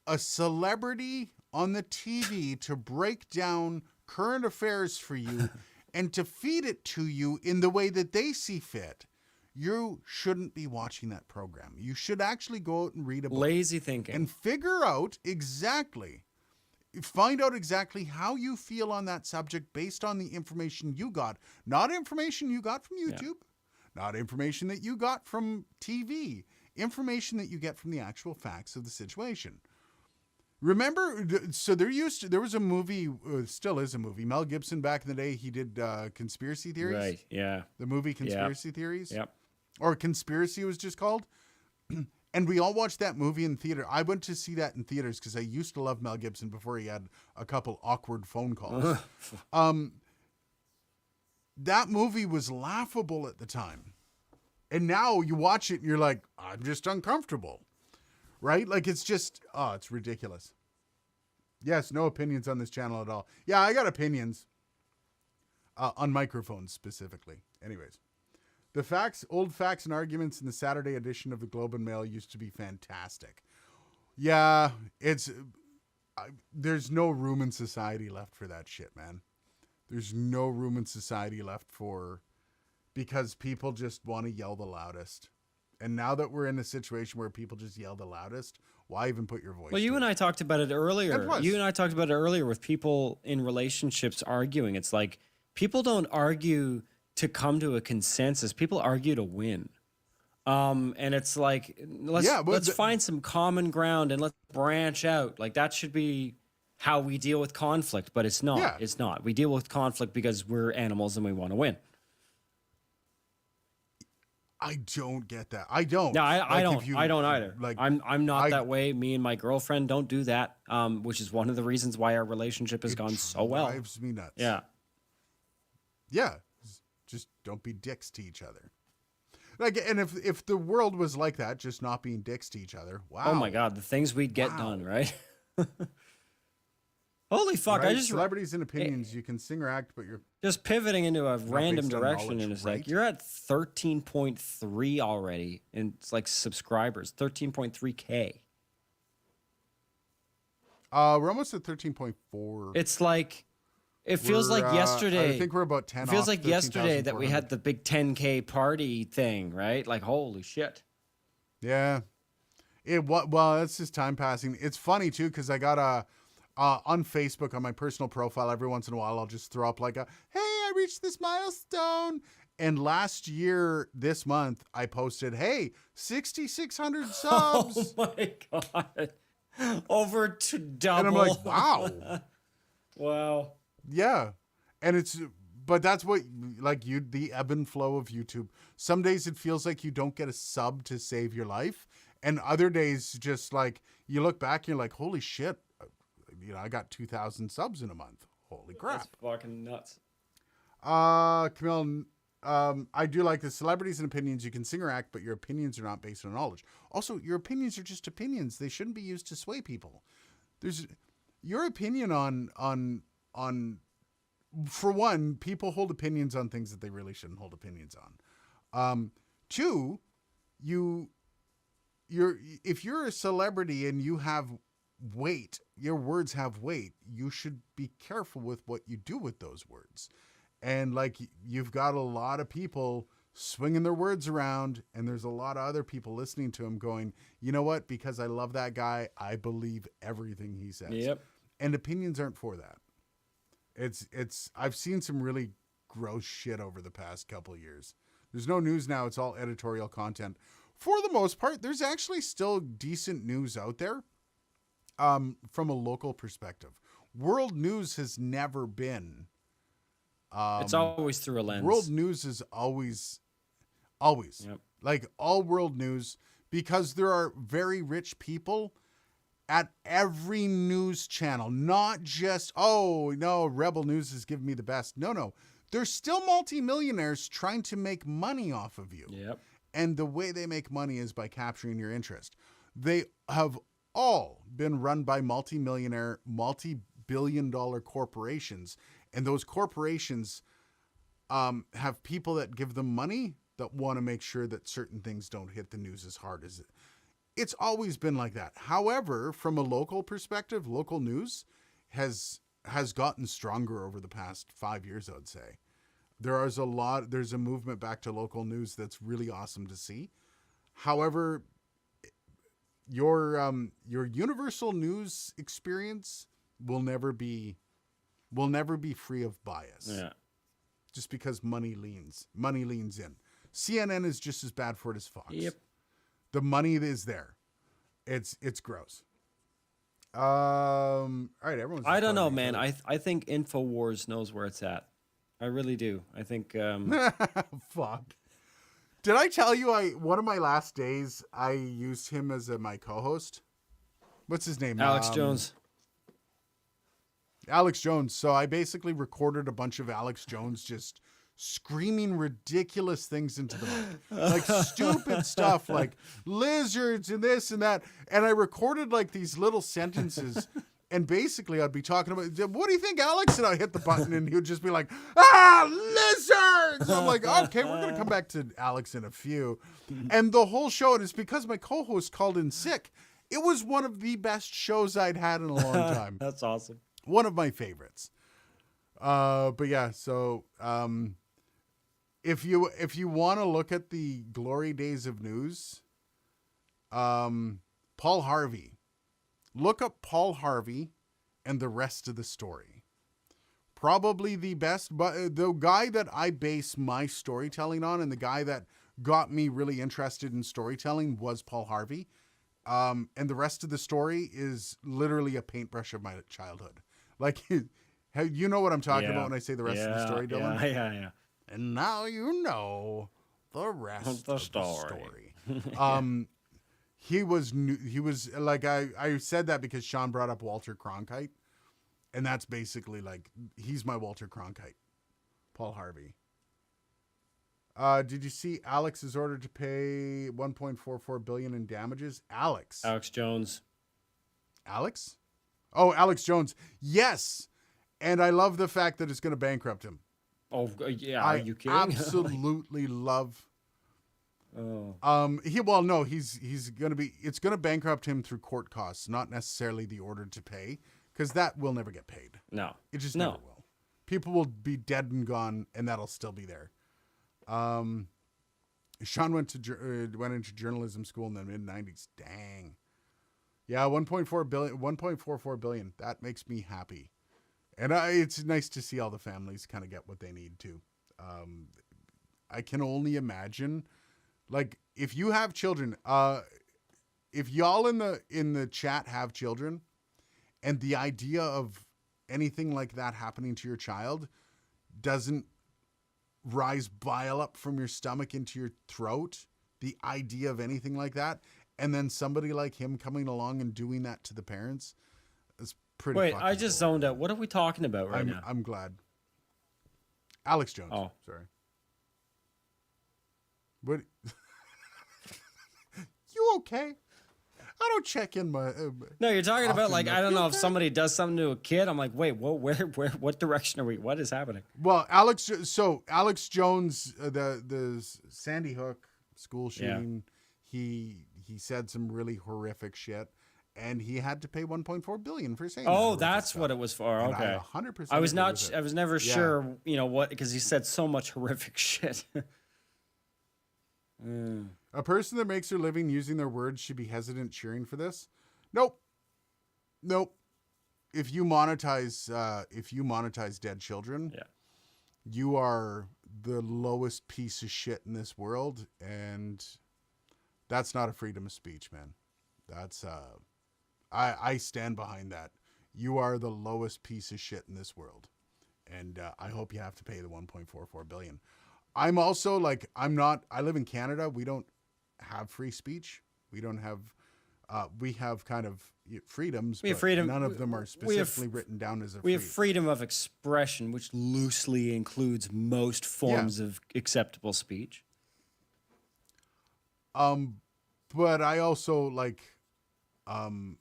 Speaker 1: a celebrity on the TV to break down current affairs for you and to feed it to you in the way that they see fit, you shouldn't be watching that program. You should actually go out and read a book
Speaker 2: Lazy thinking.
Speaker 1: and find out exactly how you feel on that subject based on the information you got. Not information you got from YouTube, not information that you got from TV, information that you get from the actual facts of the situation. Remember, so there was a movie, still is a movie. Mel Gibson back in the day, he did Conspiracy Theories.
Speaker 2: Right. Yeah.
Speaker 1: The movie Conspiracy Theories.
Speaker 2: Yep.
Speaker 1: Or Conspiracy was just called. And we all watched that movie in theater. I went to see that in theaters because I used to love Mel Gibson before he had a couple awkward phone calls. That movie was laughable at the time. And now you watch it and you're like, I'm just uncomfortable. Right? Like it's just, it's ridiculous. Yes, no opinions on this channel at all. Yeah, I got opinions. On microphones specifically. Anyways. Old facts and arguments in the Saturday edition of the Globe and Mail used to be fantastic. Yeah, there's no room in society left for that shit, man. There's no room in society left because people just want to yell the loudest. And now that we're in a situation where people just yell the loudest, why even put your voice?
Speaker 2: Well, you and I talked about it earlier.
Speaker 1: It was.
Speaker 2: You and I talked about it earlier with people in relationships arguing. It's like people don't argue to come to a consensus. People argue to win. And it's like, let's find some common ground and let's branch out. Like that should be how we deal with conflict, but it's not.
Speaker 1: Yeah.
Speaker 2: It's not. We deal with conflict because we're animals and we want to win.
Speaker 1: I don't get that. I don't.
Speaker 2: No, I
Speaker 1: Like,
Speaker 2: don't.
Speaker 1: if you-
Speaker 2: I don't either.
Speaker 1: Like
Speaker 2: I'm not that way. Me and my girlfriend don't do that. Which is one of the reasons why our relationship has gone so well.
Speaker 1: Drives me nuts.
Speaker 2: Yeah.
Speaker 1: Yeah. Just don't be dicks to each other. Like, and if the world was like that, just not being dicks to each other. Wow.
Speaker 2: Oh my God, the things we'd get done, right? Holy fuck!
Speaker 1: Right?
Speaker 2: I just
Speaker 1: Celebrities and opinions. You can sing or act, but you're
Speaker 2: just pivoting into a random
Speaker 1: based on
Speaker 2: direction,
Speaker 1: knowledge,
Speaker 2: and it's
Speaker 1: right?
Speaker 2: like you're at 13.3 already, and it's like subscribers, 13.3K.
Speaker 1: we're almost at 13.4.
Speaker 2: It's like It feels like yesterday.
Speaker 1: I think we're about 10
Speaker 2: It feels
Speaker 1: off
Speaker 2: like yesterday that we
Speaker 1: 13,400.
Speaker 2: had the big 10K party thing, right? Like, holy shit.
Speaker 1: Yeah. Well, it's just time passing. It's funny too because I got on Facebook on my personal profile every once in a while I'll just throw up like a hey, I reached this milestone. And last year this month I posted, hey, 6,600 subs.
Speaker 2: Oh my god. Over to double.
Speaker 1: And I'm like, wow.
Speaker 2: Wow.
Speaker 1: Yeah. And but that's what, like, the ebb and flow of YouTube. Some days it feels like you don't get a sub to save your life. And other days, just like, you look back and you're like, holy shit, I got 2,000 subs in a month. Holy crap.
Speaker 2: That's fucking nuts.
Speaker 1: Camille, I do like the celebrities and opinions. You can sing or act, but your opinions are not based on knowledge. Also, your opinions are just opinions. They shouldn't be used to sway people. There's your opinion on for one, people hold opinions on things that they really shouldn't hold opinions on. Two, if you're a celebrity and you have weight, your words have weight, you should be careful with what you do with those words. And like, you've got a lot of people swinging their words around, and there's a lot of other people listening to him going, you know what? Because I love that guy, I believe everything he says.
Speaker 2: Yep.
Speaker 1: And opinions aren't for that. I've seen some really gross shit over the past couple of years. There's no news now. It's all editorial content. For the most part, there's actually still decent news out there from a local perspective. World news has never been.
Speaker 2: It's always through a lens.
Speaker 1: World news is always,
Speaker 2: Yep.
Speaker 1: like all world news, because there are very rich people at every news channel, not just, oh, no, Rebel News is giving me the best. No. There's still multimillionaires trying to make money off of you.
Speaker 2: Yep.
Speaker 1: And the way they make money is by capturing your interest. They have all been run by multi-millionaire, multi-billion-dollar corporations. And those corporations have people that give them money that want to make sure that certain things don't hit the news as hard as it. It's always been like that. However, from a local perspective, local news has gotten stronger over the past 5 years, I would say. There's a movement back to local news that's really awesome to see. However, your universal news experience will never be free of bias.
Speaker 2: Yeah.
Speaker 1: Just because money leans in. CNN is just as bad for it as Fox.
Speaker 2: Yep.
Speaker 1: The money is there. It's gross. All right, everyone's.
Speaker 2: I don't know, man. I think InfoWars knows where it's at. I really do. I think.
Speaker 1: Fuck. Did I tell you one of my last days I used him as my co-host? What's his name?
Speaker 2: Alex Jones.
Speaker 1: Alex Jones. So I basically recorded a bunch of Alex Jones just screaming ridiculous things into the mic. Like stupid stuff like lizards and this and that. And I recorded like these little sentences. And basically I'd be talking about, what do you think, Alex? And I hit the button and he would just be like, lizards! I'm like, okay, we're going to come back to Alex in a few. And the whole show, and it's because my co-host called in sick. It was one of the best shows I'd had in a long time.
Speaker 2: That's awesome.
Speaker 1: One of my favorites. But yeah, so if you want to look at the glory days of news, Paul Harvey. Look up Paul Harvey and the rest of the story. Probably the best, but the guy that I base my storytelling on and the guy that got me really interested in storytelling was Paul Harvey. And the rest of the story is literally a paintbrush of my childhood. Like, you know what I'm talking about when I say the rest of the story, Dylan?
Speaker 2: Yeah.
Speaker 1: And now you know the rest of the story. He was like, I said that because Sean brought up Walter Cronkite. And that's basically like, he's my Walter Cronkite. Paul Harvey. Did you see Alex is ordered to pay $1.44 billion in damages? Alex
Speaker 2: Jones.
Speaker 1: Alex? Oh, Alex Jones. Yes. And I love the fact that it's going to bankrupt him.
Speaker 2: Oh, yeah. Are you kidding?
Speaker 1: Absolutely love.
Speaker 2: Oh.
Speaker 1: He's going to be, it's going to bankrupt him through court costs, not necessarily the order to pay, because that will never get paid.
Speaker 2: No.
Speaker 1: It just never will. People will be dead and gone, and that'll still be there. Sean went into journalism school in the mid 90s. Dang. Yeah, 1.44 billion. That makes me happy. And it's nice to see all the families kind of get what they need too. I can only imagine, like, if you have children, if y'all in the chat have children, and the idea of anything like that happening to your child doesn't rise bile up from your stomach into your throat, the idea of anything like that, and then somebody like him coming along and doing that to the parents is pretty.
Speaker 2: Wait,
Speaker 1: fucking
Speaker 2: I just
Speaker 1: cool.
Speaker 2: zoned out. What are we talking about right now?
Speaker 1: I'm glad. Alex Jones.
Speaker 2: Oh.
Speaker 1: Sorry. What? You okay? I don't check in my.
Speaker 2: No, you're talking about
Speaker 1: Often
Speaker 2: like,
Speaker 1: enough.
Speaker 2: I don't
Speaker 1: You
Speaker 2: know, if
Speaker 1: okay?
Speaker 2: somebody does something to a kid. I'm like, wait, what direction are we? What is happening?
Speaker 1: Well, Alex Jones, the Sandy Hook school
Speaker 2: Yeah.
Speaker 1: shooting, he said some really horrific shit, and he had to pay 1.4 billion for saying.
Speaker 2: Oh,
Speaker 1: that
Speaker 2: that's what it was for.
Speaker 1: And
Speaker 2: Okay.
Speaker 1: I 100%.
Speaker 2: I was
Speaker 1: agree
Speaker 2: not.
Speaker 1: with it.
Speaker 2: I was never
Speaker 1: Yeah.
Speaker 2: sure. You know what? Because he said so much horrific shit.
Speaker 1: A person that makes their living using their words should be hesitant cheering for this. Nope. If you monetize dead children,
Speaker 2: Yeah.
Speaker 1: you are the lowest piece of shit in this world, and that's not a freedom of speech, man. That's I stand behind that. You are the lowest piece of shit in this world, and I hope you have to pay the 1.44 billion. I'm also like, I live in Canada. We don't have free speech. We don't have. We have kind of freedoms.
Speaker 2: We have
Speaker 1: but
Speaker 2: freedom.
Speaker 1: None of them are
Speaker 2: we have-
Speaker 1: specifically written down as a.
Speaker 2: We have freedom of expression, which loosely includes most forms of acceptable speech.
Speaker 1: But I also like, one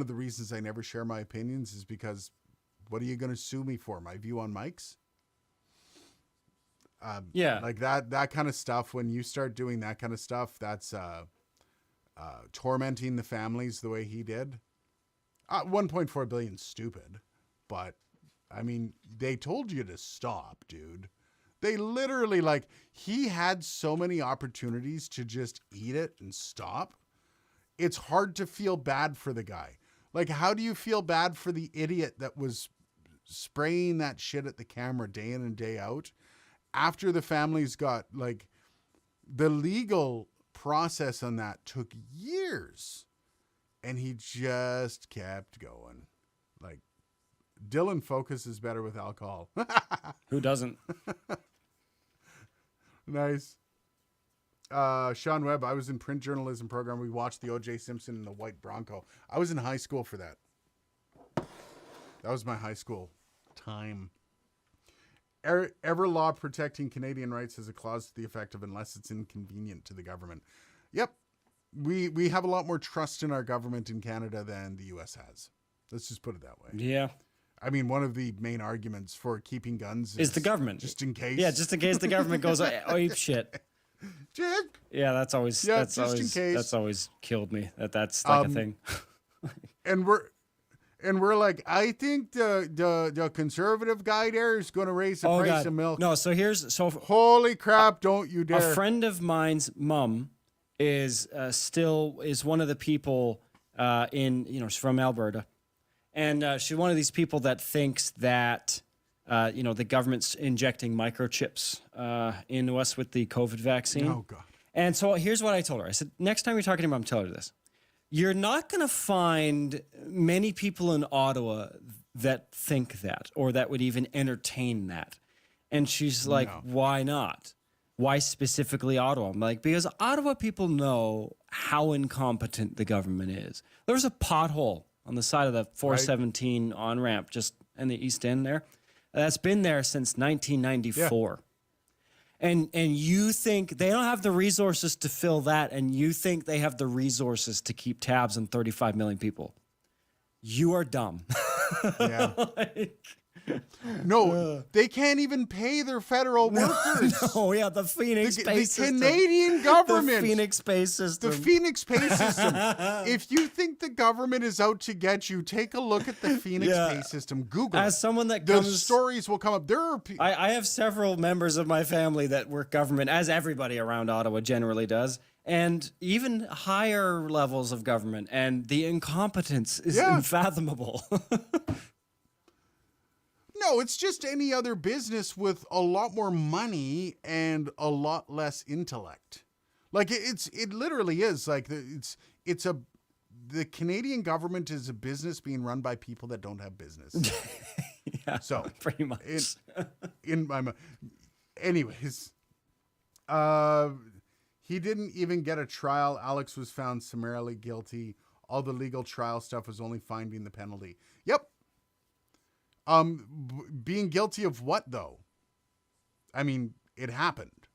Speaker 1: of the reasons I never share my opinions is because, what are you going to sue me for? My view on mics?
Speaker 2: Yeah.
Speaker 1: Like that kind of stuff. When you start doing that kind of stuff, that's tormenting the families the way he did. 1.4 billion, stupid, but I mean, they told you to stop, dude. They literally, like, he had so many opportunities to just eat it and stop. It's hard to feel bad for the guy. Like, how do you feel bad for the idiot that was spraying that shit at the camera day in and day out? After the families got, like, the legal process on that took years, and he just kept going. Like, Dylan focuses better with alcohol.
Speaker 2: Who doesn't?
Speaker 1: Nice. Sean Webb, I was in print journalism program. We watched the O.J. Simpson and the White Bronco. I was in high school for that. That was my high school time. Ever law protecting Canadian rights has a clause to the effect of unless it's inconvenient to the government. Yep. We have a lot more trust in our government in Canada than the U.S. has. Let's just put it that way.
Speaker 2: Yeah.
Speaker 1: I mean, one of the main arguments for keeping guns
Speaker 2: Is the government.
Speaker 1: just in case.
Speaker 2: Yeah, just in case the government goes ape shit.
Speaker 1: Just-
Speaker 2: Yeah, that's always
Speaker 1: Yeah,
Speaker 2: that's
Speaker 1: just in
Speaker 2: always
Speaker 1: case.
Speaker 2: that's always killed me. That's like a thing.
Speaker 1: and we're like, I think the conservative guy there is going to raise the
Speaker 2: Oh
Speaker 1: price
Speaker 2: god.
Speaker 1: of milk.
Speaker 2: No, so
Speaker 1: Holy crap! Don't you
Speaker 2: a
Speaker 1: dare!
Speaker 2: friend of mine's mom is one of the people she's from Alberta, and she's one of these people that thinks that the government's injecting microchips into us with the COVID vaccine.
Speaker 1: Oh god!
Speaker 2: And so here's what I told her. I said, next time you're talking to him, I'm telling her this. You're not going to find many people in Ottawa that think that or that would even entertain that. And she's like,
Speaker 1: No.
Speaker 2: why not? Why specifically Ottawa? I'm like, because Ottawa people know how incompetent the government is. There's a pothole on the side of the 417 on-ramp just in the East End there. That's been there since 1994. And you think they don't have the resources to fill that, and you think they have the resources to keep tabs on 35 million people. You are dumb.
Speaker 1: Yeah.
Speaker 2: Like,
Speaker 1: No, they can't even pay their federal workers.
Speaker 2: oh yeah, the Phoenix
Speaker 1: The
Speaker 2: Space System.
Speaker 1: Canadian government.
Speaker 2: The Phoenix Space System.
Speaker 1: The Phoenix Space System. If you think the government is out to get you, take a look at the Phoenix
Speaker 2: Yeah.
Speaker 1: Space System. Google
Speaker 2: As
Speaker 1: it.
Speaker 2: someone that
Speaker 1: The
Speaker 2: comes,
Speaker 1: stories will come up. There are people.
Speaker 2: I have several members of my family that work government, as everybody around Ottawa generally does, and even higher levels of government, and the incompetence is
Speaker 1: Yeah.
Speaker 2: unfathomable.
Speaker 1: No, it's just any other business with a lot more money and a lot less intellect. Like it literally is like the Canadian government is a business being run by people that don't have business.
Speaker 2: Yeah,
Speaker 1: So
Speaker 2: pretty much.
Speaker 1: in my anyways, he didn't even get a trial. Alex was found summarily guilty. All the legal trial stuff was only finding the penalty. Yep. Being guilty of what though? I mean, it happened.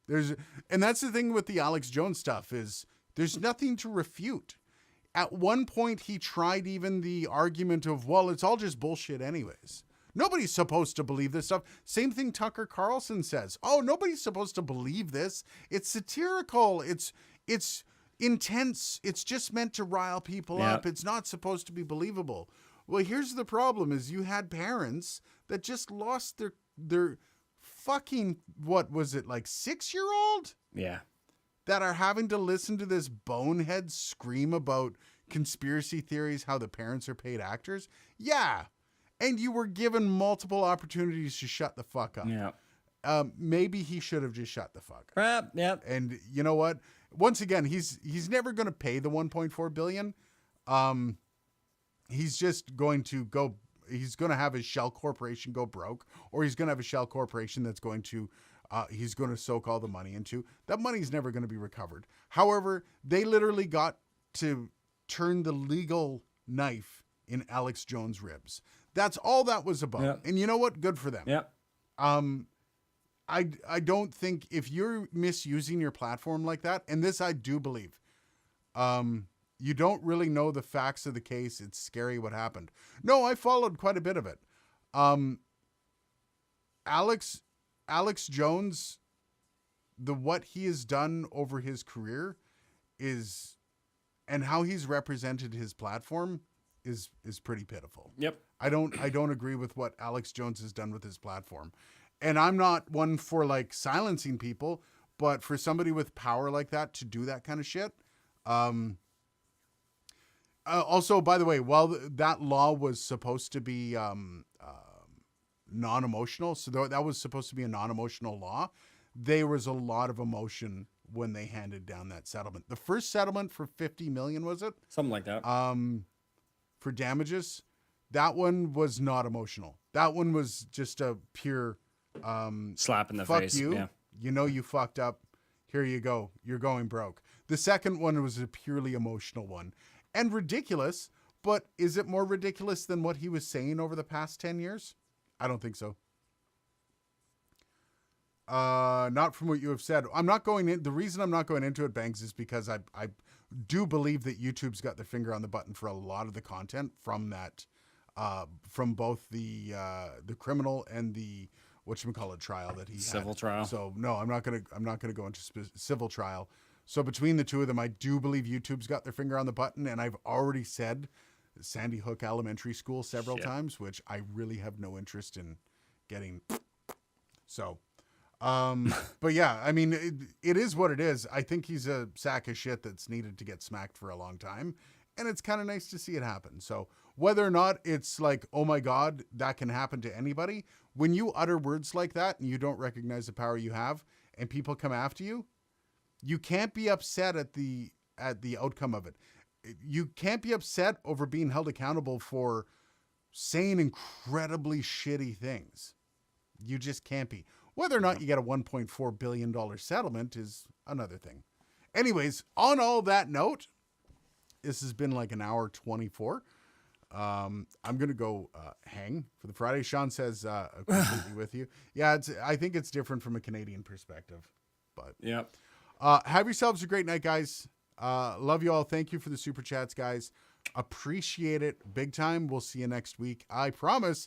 Speaker 1: And that's the thing with the Alex Jones stuff is there's nothing to refute. At one point, he tried even the argument of, well, it's all just bullshit anyways. Nobody's supposed to believe this stuff. Same thing Tucker Carlson says. Oh, nobody's supposed to believe this. It's satirical. It's intense. It's just meant to rile people up. It's not supposed to be believable. Well, here's the problem is you had parents that just lost their fucking, what was it, like 6-year-old?
Speaker 2: Yeah.
Speaker 1: That are having to listen to this bonehead scream about conspiracy theories, how the parents are paid actors. Yeah. And you were given multiple opportunities to shut the fuck up.
Speaker 2: Yeah.
Speaker 1: Maybe he should have just shut the fuck up.
Speaker 2: Crap. Yep.
Speaker 1: And you know what? Once again, he's never going to pay the 1.4 billion. He's just going to go. He's going to have his shell corporation go broke, or he's going to have a shell corporation that's going to. He's going to soak all the money into. That money's never going to be recovered. However, they literally got to turn the legal knife in Alex Jones' ribs. That's all that was about.
Speaker 2: Yep.
Speaker 1: And you know what? Good for them.
Speaker 2: Yep.
Speaker 1: I don't think if you're misusing your platform like that, and this I do believe, you don't really know the facts of the case. It's scary what happened. No, I followed quite a bit of it. Alex Jones, what he has done over his career is, and how he's represented his platform is pretty pitiful.
Speaker 2: Yep.
Speaker 1: I don't agree with what Alex Jones has done with his platform. And I'm not one for like silencing people, but for somebody with power like that to do that kind of shit. Also, by the way, while that law was supposed to be non-emotional, so that was supposed to be a non-emotional law, there was a lot of emotion when they handed down that settlement. The first settlement for $50 million, was it?
Speaker 2: Something like that.
Speaker 1: For damages, that one was not emotional. That one was just a pure
Speaker 2: slap in the
Speaker 1: fuck
Speaker 2: face.
Speaker 1: you.
Speaker 2: Yeah.
Speaker 1: You know you fucked up. Here you go. You're going broke. The second one was a purely emotional one. And ridiculous, but is it more ridiculous than what he was saying over the past 10 years? I don't think so. Not from what you have said. I'm not going in. The reason I'm not going into it, Banks, is because I do believe that YouTube's got their finger on the button for a lot of the content from that, from both the criminal and the whatchamacallit trial that he
Speaker 2: Civil
Speaker 1: had.
Speaker 2: trial.
Speaker 1: So no, I'm not gonna go into civil trial. So between the two of them, I do believe YouTube's got their finger on the button, and I've already said Sandy Hook Elementary School several times, which I really have no interest in getting. So, but yeah, I mean, it is what it is. I think he's a sack of shit that's needed to get smacked for a long time, and it's kind of nice to see it happen. So whether or not it's like, oh my God, that can happen to anybody, when you utter words like that and you don't recognize the power you have, and people come after you, you can't be upset at the outcome of it. You can't be upset over being held accountable for saying incredibly shitty things. You just can't be. Whether or not you get a $1.4 billion settlement is another thing. Anyways, on all that note, this has been like an hour 24. I'm going to go hang for the Friday. Sean says completely with you. Yeah, I think it's different from a Canadian perspective. But
Speaker 2: Yep.
Speaker 1: have yourselves a great night, guys. Love you all. Thank you for the super chats, guys. Appreciate it big time. We'll see you next week. I promise